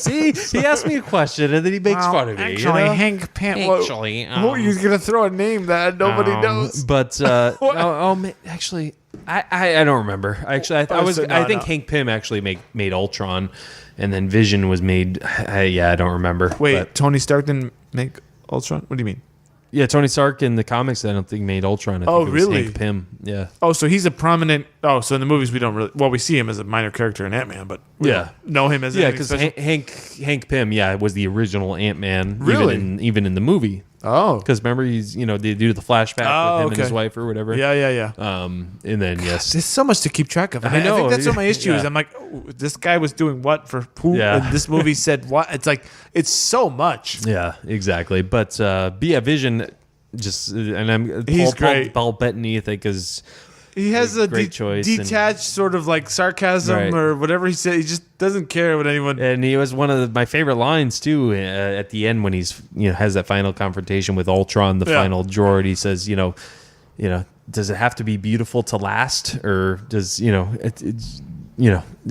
See, he asked me a question and then he makes fun of me. Actually, Hank Pym. Actually, who are you going to throw a name that nobody knows? But actually, I don't remember. Actually, I think Hank Pym actually made Ultron, and then Vision was made. I don't remember. Wait, Tony Stark didn't make Ultron? What do you mean? Yeah, Tony Stark in the comics, I don't think made Ultron. I think it was really? Hank Pym. Yeah. Oh, so he's a prominent. Oh, so in the movies we don't really. Well, we see him as a minor character in Ant-Man, but we don't know him as because Hank Pym, was the original Ant-Man. Really? Even in the movie. Oh, because remember he's they do the flashback with him and his wife or whatever. Yeah. And then yes, there's so much to keep track of. I know. I think that's what my issue is. I'm like, this guy was doing what for who? Yeah. And this movie said what? It's like it's so much. Yeah, exactly. But Vision. He's great. Paul Bettany, I think, is he has a great choice, detached sort of like sarcasm or whatever he said. He just doesn't care what anyone. And he was one of my favorite lines too at the end when he's has that final confrontation with Ultron, the final droid. He says, does it have to be beautiful to last, or does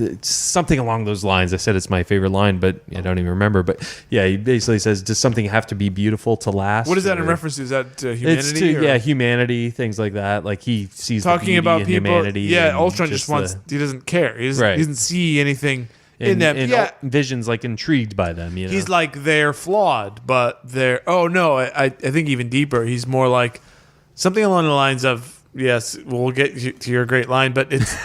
it's something along those lines. I said it's my favorite line, but I don't even remember. But yeah, he basically says, does something have to be beautiful to last? What is that in reference to? Is that to humanity? It's humanity, things like that. Like he sees talking the about beauty in people. humanity. Yeah, Ultron just wants. He doesn't care. He doesn't see anything in them. And Vision's like intrigued by them. He's like, they're flawed, but they're. Oh no, I think even deeper. He's more like something along the lines of, yes, we'll get to your great line, but it's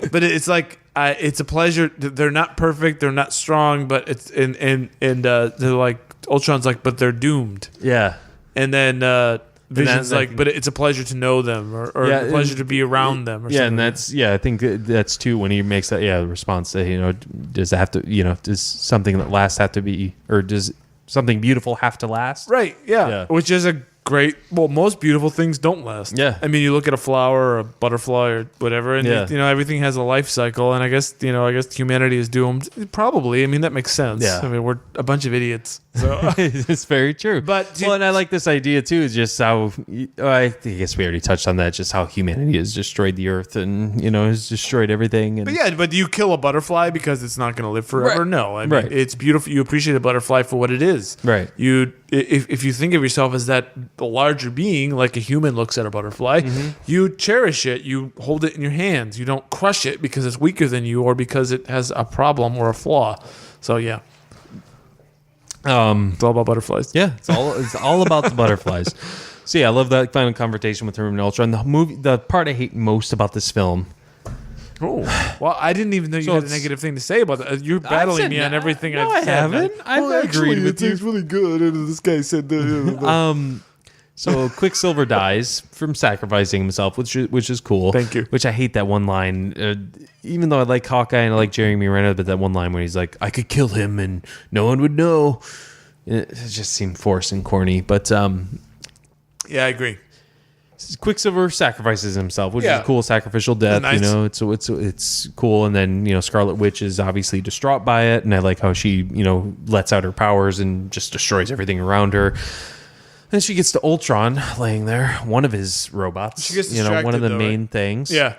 but it's like, it's a pleasure. They're not perfect. They're not strong, but it's and they're like Ultron's like, but they're doomed. Yeah. And then Vision's like, but it's a pleasure to know them, or a pleasure to be around them. Or something. And I think that's too when he makes that response that does it have to does something that lasts have to be, or does something beautiful have to last? Right. Yeah. Which is a great. Well, most beautiful things don't last. Yeah. I mean, you look at a flower or a butterfly or whatever, and everything has a life cycle. And I guess humanity is doomed. Probably. I mean, that makes sense. Yeah. I mean, we're a bunch of idiots. So it's very true. But and I like this idea too. Is just how I guess we already touched on that. Just how humanity has destroyed the earth and has destroyed everything. And but do you kill a butterfly because it's not going to live forever? Right. No. I mean, it's beautiful. You appreciate a butterfly for what it is. Right. If you think of yourself as that larger being, like a human looks at a butterfly, you cherish it. You hold it in your hands. You don't crush it because it's weaker than you or because it has a problem or a flaw. So yeah. It's all about butterflies. Yeah, it's all about the butterflies. So yeah, I love that final conversation with him and Ultron. The part I hate most about this film. Oh, well, I didn't even know you had a negative thing to say about that. You're battling me on everything I've said. I haven't. I've agreed with you. It's really good. And this guy said that. So Quicksilver dies from sacrificing himself, which is cool. Thank you. Which I hate that one line. Even though I like Hawkeye and I like Jeremy Renner, but that one line where he's like, "I could kill him and no one would know." It just seemed forced and corny. But yeah, I agree. Quicksilver sacrifices himself, which is a cool sacrificial death. Nice. It's cool. And then Scarlet Witch is obviously distraught by it, and I like how she lets out her powers and just destroys everything around her. And she gets to Ultron laying there, one of his robots. She gets distracted, one of the though, main right? things. Yeah.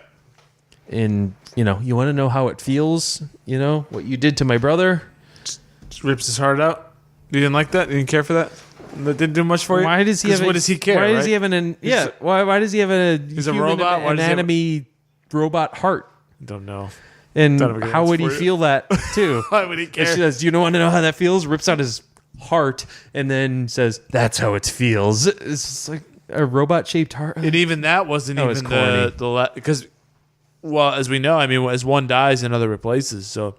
And you want to know how it feels. What you did to my brother. Just rips his heart out. You didn't like that? You didn't care for that? That didn't do much for you? Why does he have? What does he care? Why does he have an? Why does he have a? He's a robot. Anatomy robot heart. Don't know. And how would he feel that too? Why would he care? And she says, "Do you want to know how that feels?" Rips out his heart and then says, "That's how it feels." It's just like a robot-shaped heart. And even that wasn't even the because, well, as we know, I mean, as one dies, another replaces. So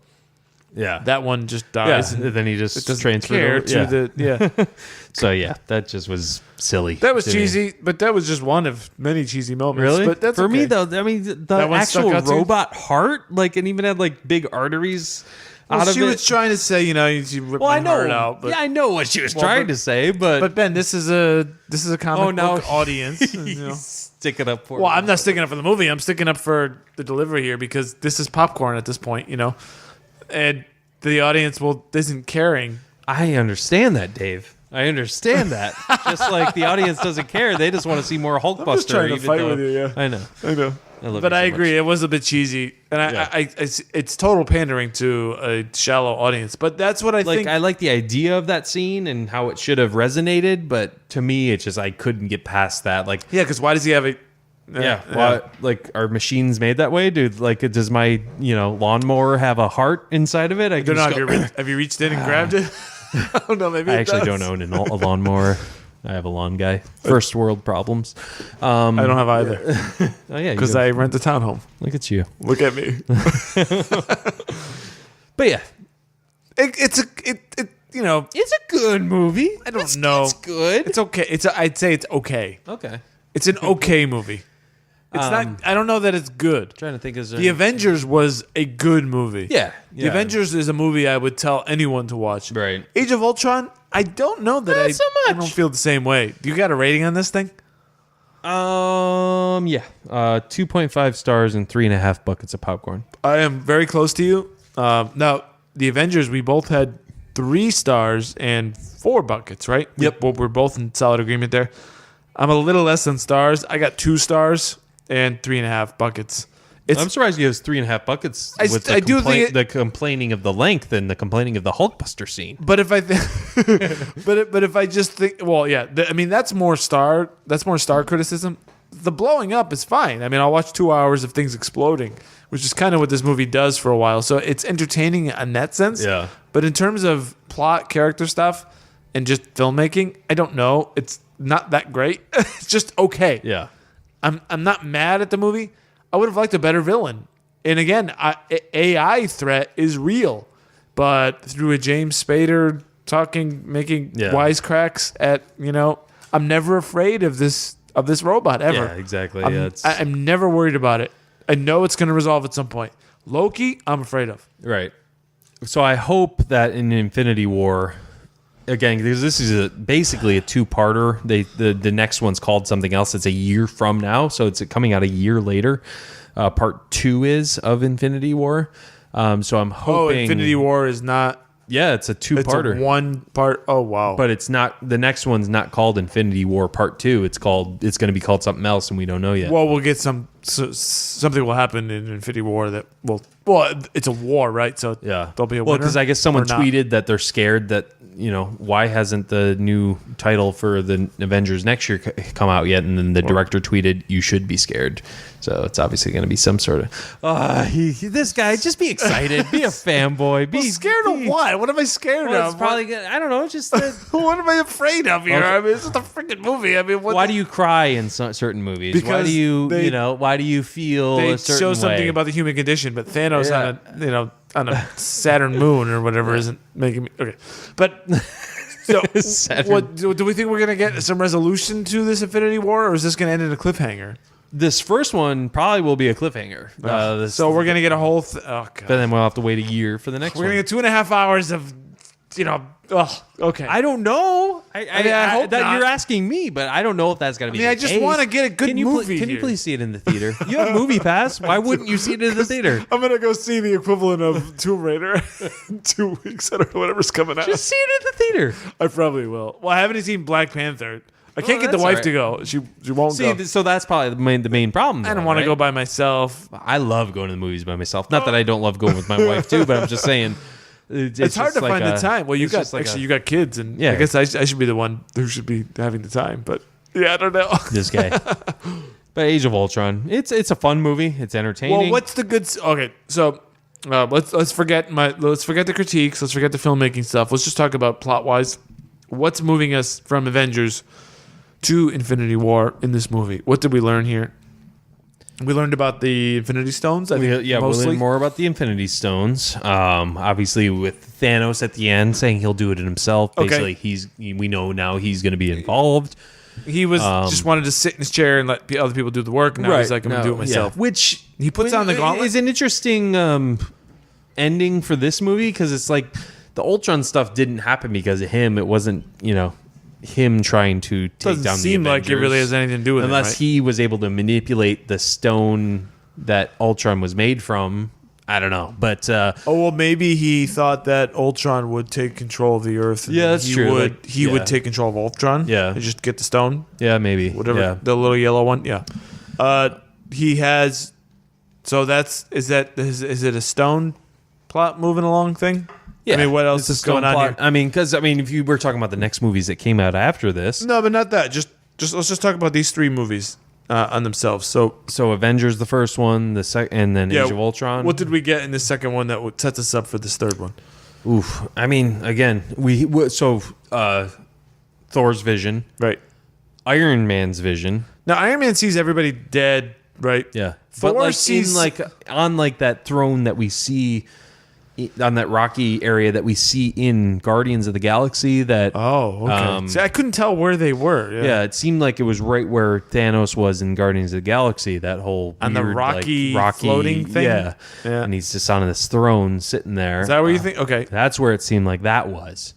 yeah, that one just dies, and then he just transferred to the So yeah, that just was silly. That was cheesy, but that was just one of many cheesy moments. Really? But that's for okay. me though. I mean, the actual robot heart, and even had big arteries. She was trying to say, you rip my heart out. But, I know what she was trying to say, but Ben, this is a comic book audience. Sticking up for. Well, I'm not sticking up for the movie. I'm sticking up for the delivery here because this is popcorn at this point, and the audience isn't caring. I understand that, Dave. I understand that. Just like the audience doesn't care, they just want to see more Hulkbuster. I'm just trying to fight with you. Yeah, I know. But I agree, it was a bit cheesy, and it's total pandering to a shallow audience. But that's what I think. I like the idea of that scene and how it should have resonated, but to me, it's just I couldn't get past that. Because why does he have a? Are machines made that way, dude? Does my lawnmower have a heart inside of it? I don't know. Have you reached in and grabbed it? I don't know. Maybe I actually don't own a lawnmower. I have a lawn guy. First world problems. I don't have either. Oh yeah, because I rent a townhome. Look at you. Look at me. But yeah, it's a good movie. I don't know. It's good. It's okay. I'd say it's okay. Okay. It's an okay movie. It's not. I don't know that it's good. Trying to think, The Avengers was a good movie. Yeah. The Avengers is a movie I would tell anyone to watch. Right. Age of Ultron, I don't know that Not so much. I don't feel the same way. Do you got a rating on this thing? Yeah. 2.5 stars and 3.5 buckets of popcorn. I am very close to you. Now, the Avengers, we both had 3 stars and 4 buckets, right? Yep. We're both in solid agreement there. I'm a little less than stars. I got 2 stars and 3.5 buckets. I'm surprised you have 3.5 buckets with the complaining of the length and the complaining of the Hulkbuster scene. But if I but if I just think, well, yeah, that's more star criticism. The blowing up is fine. I mean, I'll watch 2 hours of things exploding, which is kind of what this movie does for a while. So it's entertaining in that sense. Yeah. But in terms of plot, character stuff, and just filmmaking, I don't know. It's not that great. It's just okay. Yeah. I'm not mad at the movie. I would have liked a better villain. And again, AI threat is real, but through a James Spader making wisecracks at, I'm never afraid of this robot ever. Yeah, exactly. I'm never worried about it. I know it's going to resolve at some point. Loki, I'm afraid of. Right. So I hope that in Infinity War, again, because this is basically a two-parter. The next one's called something else. It's a year from now, so it's coming out a year later. Part 2 is of Infinity War. So I'm hoping. Infinity War is not. Yeah, it's a two-parter. It's a one part. Oh wow! But it's not. The next one's not called Infinity War Part 2. It's going to be called something else, and we don't know yet. Well, we'll get something will happen in Infinity War that will. Well, it's a war, right? So yeah, there'll be a well, winner. because I guess someone tweeted that they're scared that why hasn't the new title for the Avengers next year come out yet? And then the director tweeted, "You should be scared." So it's obviously going to be some sort of. This guy, just be excited, be a fanboy, be scared of what? What am I scared of? It's probably I don't know. Just what am I afraid of here? Okay. I mean, it's just a freaking movie. I mean, why do you cry in certain movies? Because why do you why do you feel they a certain show something way? about the human condition, but Thanos on a Saturn moon or whatever isn't making me okay. But so what do we think we're gonna get some resolution to this Infinity War, or is this gonna end in a cliffhanger? This first one probably will be a cliffhanger. So we're gonna get a whole. Oh god! But then we'll have to wait a year for the next one. We're gonna get 2.5 hours of, okay. I don't know. I hope that not. you're asking me, but I don't know if that's gonna be. I just want to get a good movie. Can you please see it in the theater? You have Movie Pass. Why wouldn't you see it in the theater? I'm gonna go see the equivalent of Tomb Raider in 2 weeks. I don't know whatever's coming out. Just see it in the theater. I probably will. Well, I haven't seen Black Panther. I can't get the wife to go. She won't go. So that's probably the main problem. I don't want to go by myself. I love going to the movies by myself. Not that I don't love going with my wife too, but I'm just saying. It's hard to find the time. Well, you got kids, and I guess I should be the one who should be having the time. But yeah, I don't know. This guy. But Age of Ultron, it's a fun movie. It's entertaining. Well, what's the good? Okay, so let's forget the critiques. Let's forget the filmmaking stuff. Let's just talk about plot wise. What's moving us from Avengers to Infinity War in this movie? What did we learn here? We learned about the Infinity Stones. We learned more about the Infinity Stones. Obviously, with Thanos at the end saying he'll do it himself. Basically, we know now he's going to be involved. He was just wanted to sit in his chair and let other people do the work. Now he's like, I'm going to do it myself. Yeah. Which he puts on the gauntlet. Is an interesting ending for this movie, because it's like the Ultron stuff didn't happen because of him. It wasn't, him trying to take down the Avengers. Doesn't seem like it really has anything to do with it, unless he was able to manipulate the stone that Ultron was made from. I don't know, but maybe he thought that Ultron would take control of the Earth. And that's true. He would take control of Ultron. Yeah, and just get the stone. Yeah, maybe whatever the little yellow one. Yeah, he has. So is it a stone plot moving along thing? Yeah. I mean, what else is going on here? I mean, because if you were talking about the next movies that came out after this, no, but not that. Just let's just talk about these 3 movies on themselves. So Avengers, the first one, the second, and then Age of Ultron. What did we get in the second one that sets us up for this third one? Oof. I mean, again, Thor's vision, right? Iron Man's vision. Now, Iron Man sees everybody dead, right? Yeah. Thor sees on that throne that we see on that rocky area that we see in Guardians of the Galaxy. That okay. See, I couldn't tell where they were. Yeah, it seemed like it was right where Thanos was in Guardians of the Galaxy. That whole on weird, the rocky floating thing. Yeah, and he's just on this throne sitting there. Is that where you think? Okay, that's where it seemed like that was.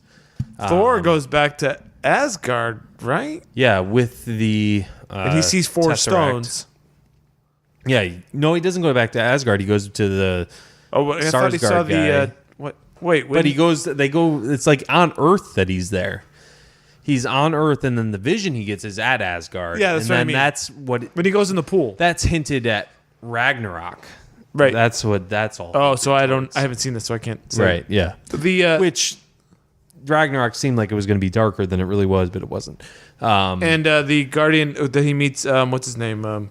Thor goes back to Asgard, right? Yeah, with the and he sees 4 stones. Yeah, no, he doesn't go back to Asgard. He goes to the. I thought he saw the what? Wait, but he goes. They go. It's like on Earth that he's there. He's on Earth, and then the vision he gets is at Asgard. Yeah, that's what I mean. That's what. But he goes in the pool. That's hinted at Ragnarok. Right. That's what. That's all. Oh, so I haven't seen this, so I can't say. Right. Yeah. Which Ragnarok seemed like it was going to be darker than it really was, but it wasn't. And the Guardian that he meets, what's his name?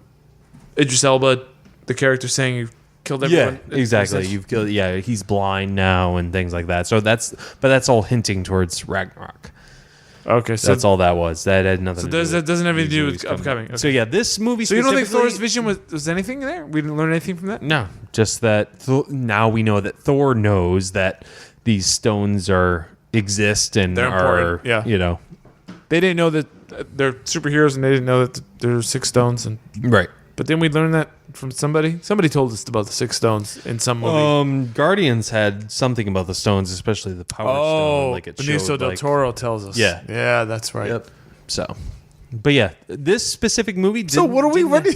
Idris Elba, the character saying you killed everyone. Yeah, exactly. You've killed. Yeah, he's blind now and things like that. So that's all hinting towards Ragnarok. Okay, so That's all that was. That had nothing So to do with that doesn't have anything to do these with movies coming. upcoming. Okay. So yeah, this movie. So you don't think specifically- Thor's vision was anything there? We didn't learn anything from that? No, just that now we know that Thor knows that these stones exist and They're are, important, yeah. you know, They didn't know that they're superheroes, and they didn't know that there were 6 stones. right. But then we learned that from somebody. Somebody told us about the 6 stones in some movie. Guardians had something about the stones, especially the Power Stone. Like it Benicio showed, del like, Toro tells us. Yeah. Yeah, that's right. Yep. So, but yeah, this specific movie. So what are we ready?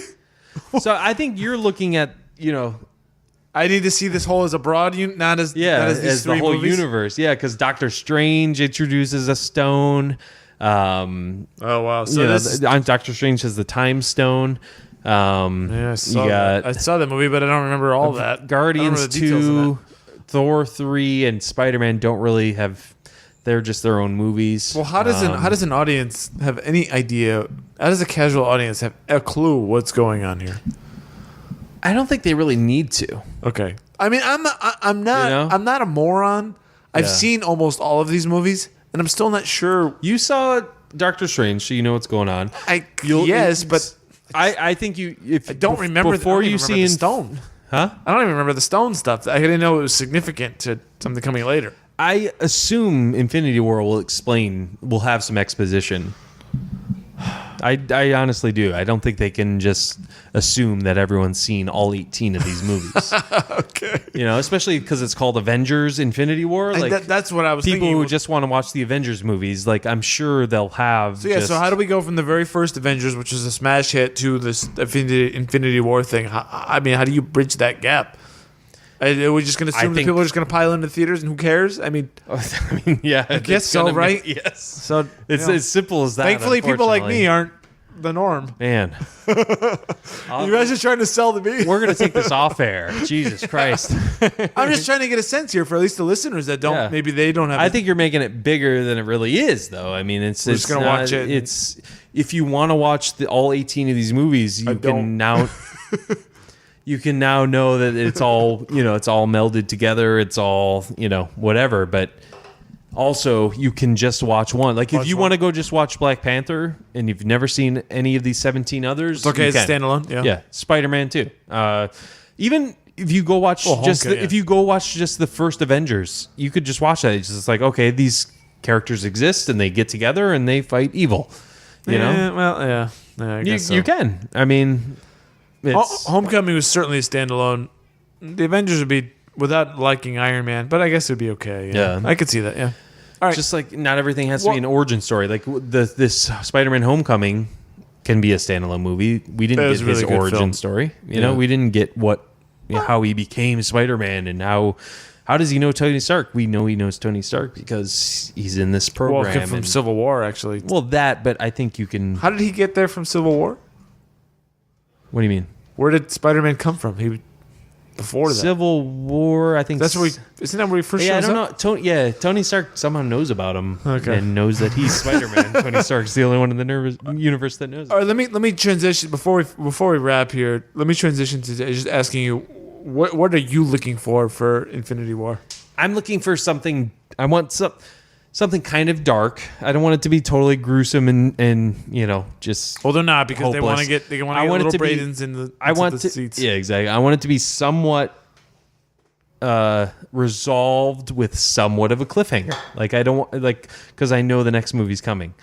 So I think you're looking at, you know, I need to see this whole as a broad not as yeah, not as, these as the 3 whole movies. universe. Yeah, because Doctor Strange introduces a stone. Oh wow! So You know, this, Doctor Strange has the Time Stone. yeah, I saw you that. got I saw that movie, but I don't remember all that. I don't Guardians remember the details of 2, Thor 3, and Spider-Man don't really have. They're just their own movies. Well, how does an audience have any idea? How does a casual audience have a clue what's going on here? I don't think they really need to. Okay. I mean, I'm not You know? I'm not a moron. I've Yeah. seen almost all of these movies, and I'm still not sure. You saw Doctor Strange, so you know what's going on. Yes, but I think you. If I don't remember before I don't you even remember see the stone. huh? I don't even remember the stone stuff. I didn't know it was significant to something coming later. I assume Infinity War will have some exposition. I honestly do. I don't think they can just assume that everyone's seen all 18 of these movies. Okay. You know, especially because it's called Avengers Infinity War. Like That's what I was people thinking. who just want to watch the Avengers movies, like I'm sure they'll have. So yeah, just, so how do we go from the very first Avengers, which was a smash hit, to this Infinity War thing? I mean, how do you bridge that gap? Are we just going to assume that think- people are just going to pile into theaters, and who cares? I mean, I mean, yeah, I guess so, right? Yes. so It's you know, as simple as that. thankfully, people like unfortunately. me aren't the norm. Man, You guys are trying to sell to me. we're gonna take this off air. Jesus Christ! I'm just trying to get a sense here for at least the listeners that don't. Yeah. Maybe they don't have. I think you're making it bigger than it really is, though. I mean, it's We're it's just gonna not- watch it. It's if you want to watch all 18 of these movies, you don't. can now. You can now know that it's all, you know, it's all melded together. It's all, you know, whatever. But also, you can just watch one. Like, if Watch you one. want to go just watch Black Panther and you've never seen any of these 17 others, it's okay you as a can. standalone. Yeah. Yeah, Spider-Man too. Even if you go watch Homecoming, if you go watch just the first Avengers, you could just watch that. It's just like, okay, these characters exist and they get together and they fight evil. You know, Yeah, well, yeah. I you, guess so. you can. I mean, it's, Homecoming was certainly a standalone. The Avengers would be without liking Iron Man, but I guess it'd be okay. Yeah. I could see that. Yeah. All right. just like not everything has to Well- be an origin story. Like this Spider-Man Homecoming can be a standalone movie. We didn't It get was a his really good origin film. story. You know, Yeah. we didn't get how he became Spider-Man and how does he know Tony Stark? We know he knows Tony Stark because he's in this well, program. from and- Civil War, actually. well, that, but I think you can. How did he get there from Civil War? What do you mean? Where did Spider-Man come from? He before that. Civil War, I think. That's where isn't that where he first Yeah, I shows don't up? know. Tony Stark somehow knows about him Okay. and knows that he's Spider-Man. Tony Stark's the only one in the universe that knows. All right, let me transition before we wrap here. Let me transition to just asking you, what are you looking for Infinity War? I'm looking for something. I want something kind of dark. I don't want it to be totally gruesome and you know just. Well, they're not because they want to Hopeless. get I want it little to be- Bradens in the. I want the to. seats. Yeah, exactly. I want it to be somewhat resolved with somewhat of a cliffhanger. Like I don't like because I know the next movie's coming.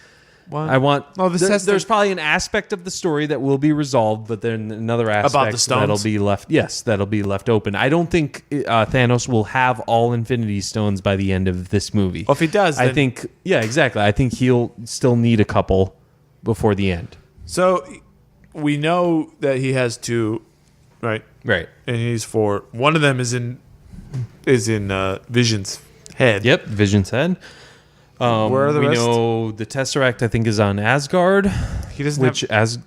What? I want. Oh, this has to- there's probably an aspect of the story that will be resolved, but then another aspect stones? that'll be left. Yes, that'll be left open. I don't think Thanos will have all Infinity Stones by the end of this movie. Well, if he does, I then- think. Yeah, exactly. I think he'll still need a couple before the end. So we know that he has 2, right? Right. And he's 4. One of them is in Vision's head. Yep. Vision's head. Where are the we rest? know the Tesseract, I think, is on Asgard. He doesn't Which have.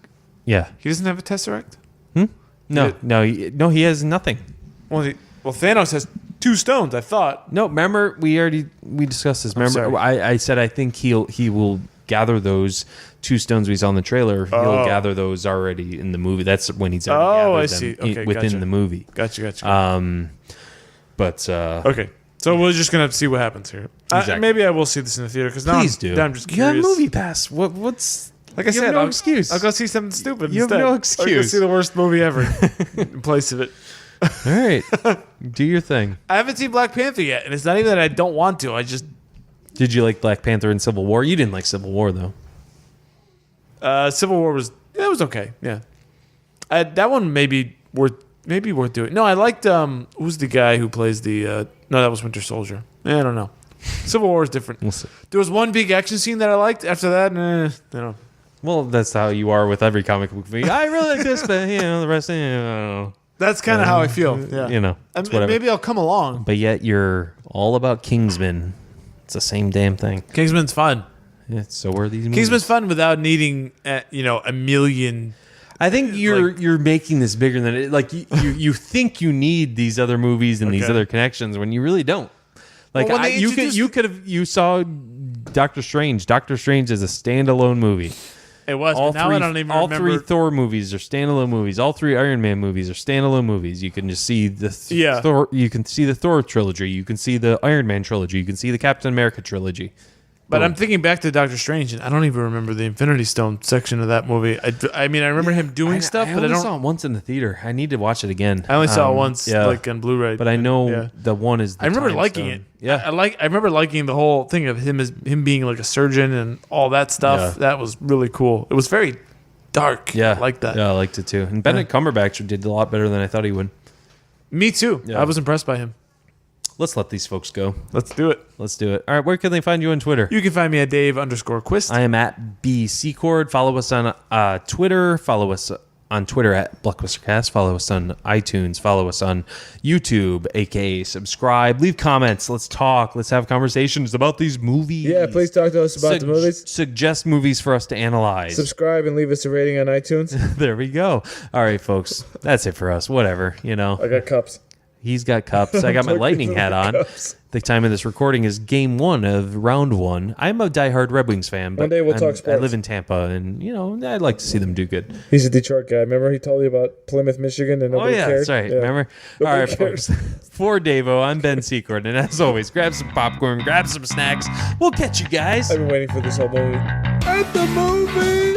yeah. He doesn't have a Tesseract. No, he has nothing. Well, Thanos has 2 stones. I thought. No, remember we discussed this. Remember, sorry. I said I think he will gather those 2 stones we saw in the trailer. He'll Oh. gather those already in the movie. That's when he's already gathered I them see. Okay, within gotcha. the movie. Gotcha. But Okay. So we're just gonna see what happens here. Exactly. Maybe I will see this in the theater because now Please do. Now I'm just You have curious. Movie Pass. What's Like I you have said, no excuse. I'll go see something stupid. You have instead. no I'll go excuse. see the worst movie ever in place of it. All right, do your thing. I haven't seen Black Panther yet, and it's not even that I don't want to. I just Did you like Black Panther and Civil War? You didn't like Civil War though. Civil War was okay. Yeah, that one maybe worth doing. No, I liked who's the guy who plays the no, that was Winter Soldier. I don't know. Civil War is different. We'll see. There was one big action scene that I liked. After that, I don't. Well, that's how you are with every comic book movie. I really like this, but the rest, I don't know. That's kind of how I feel. Yeah, It's whatever. Maybe I'll come along. But yet you're all about Kingsman. It's the same damn thing. Kingsman's fun. Yeah, so are these movies. Kingsman's fun without needing a million. I think you're making this bigger than it. Like you think you need these other movies and these Okay. other connections when you really don't. Like Well, when they you saw Doctor Strange. Doctor Strange is a standalone movie. It was. But now I don't even all remember. 3 Thor movies are standalone movies. All 3 Iron Man movies are standalone movies. You can just see the Thor. You can see the Thor trilogy. You can see the Iron Man trilogy. You can see the Captain America trilogy. But I'm thinking back to Doctor Strange, and I don't even remember the Infinity Stone section of that movie. I mean, I remember him doing stuff, but I only don't. saw it once in the theater. I need to watch it again. I only saw it once, yeah. like on Blu-ray. But I know Yeah. the one is. The I remember Time liking Stone. it. Yeah, I remember liking the whole thing of him being like a surgeon and all that stuff. Yeah. That was really cool. It was very dark. yeah, I like that. Yeah, I liked it too. And Benedict Cumberbatch did a lot better than I thought he would. Me too. Yeah. I was impressed by him. Let's let these folks go. Let's do it. Let's do it. All right, where can they find you on Twitter? You can find me at Dave_Quist. I am at BCcord. Follow us on Twitter. Follow us on Twitter at Blockbustercast. Follow us on iTunes. Follow us on YouTube, aka subscribe. Leave comments. Let's talk. Let's have conversations about these movies. Yeah, please talk to us about the movies. Suggest movies for us to analyze. Subscribe and leave us a rating on iTunes. There we go. All right, folks. That's it for us. Whatever, I got cups. He's got cups. I got my lightning hat on. Cups. The time of this recording is game 1 of round 1. I'm a diehard Red Wings fan, but One day we'll talk sports. I live in Tampa, and I'd like to see them do good. He's a Detroit guy. Remember he told you about Plymouth, Michigan, and nobody cared? That's right. Yeah. Remember? All Nobody right, cares. folks. For Davo, I'm Ben Secord, and as always, grab some popcorn, grab some snacks. We'll catch you guys. I've been waiting for this whole movie. At the movies!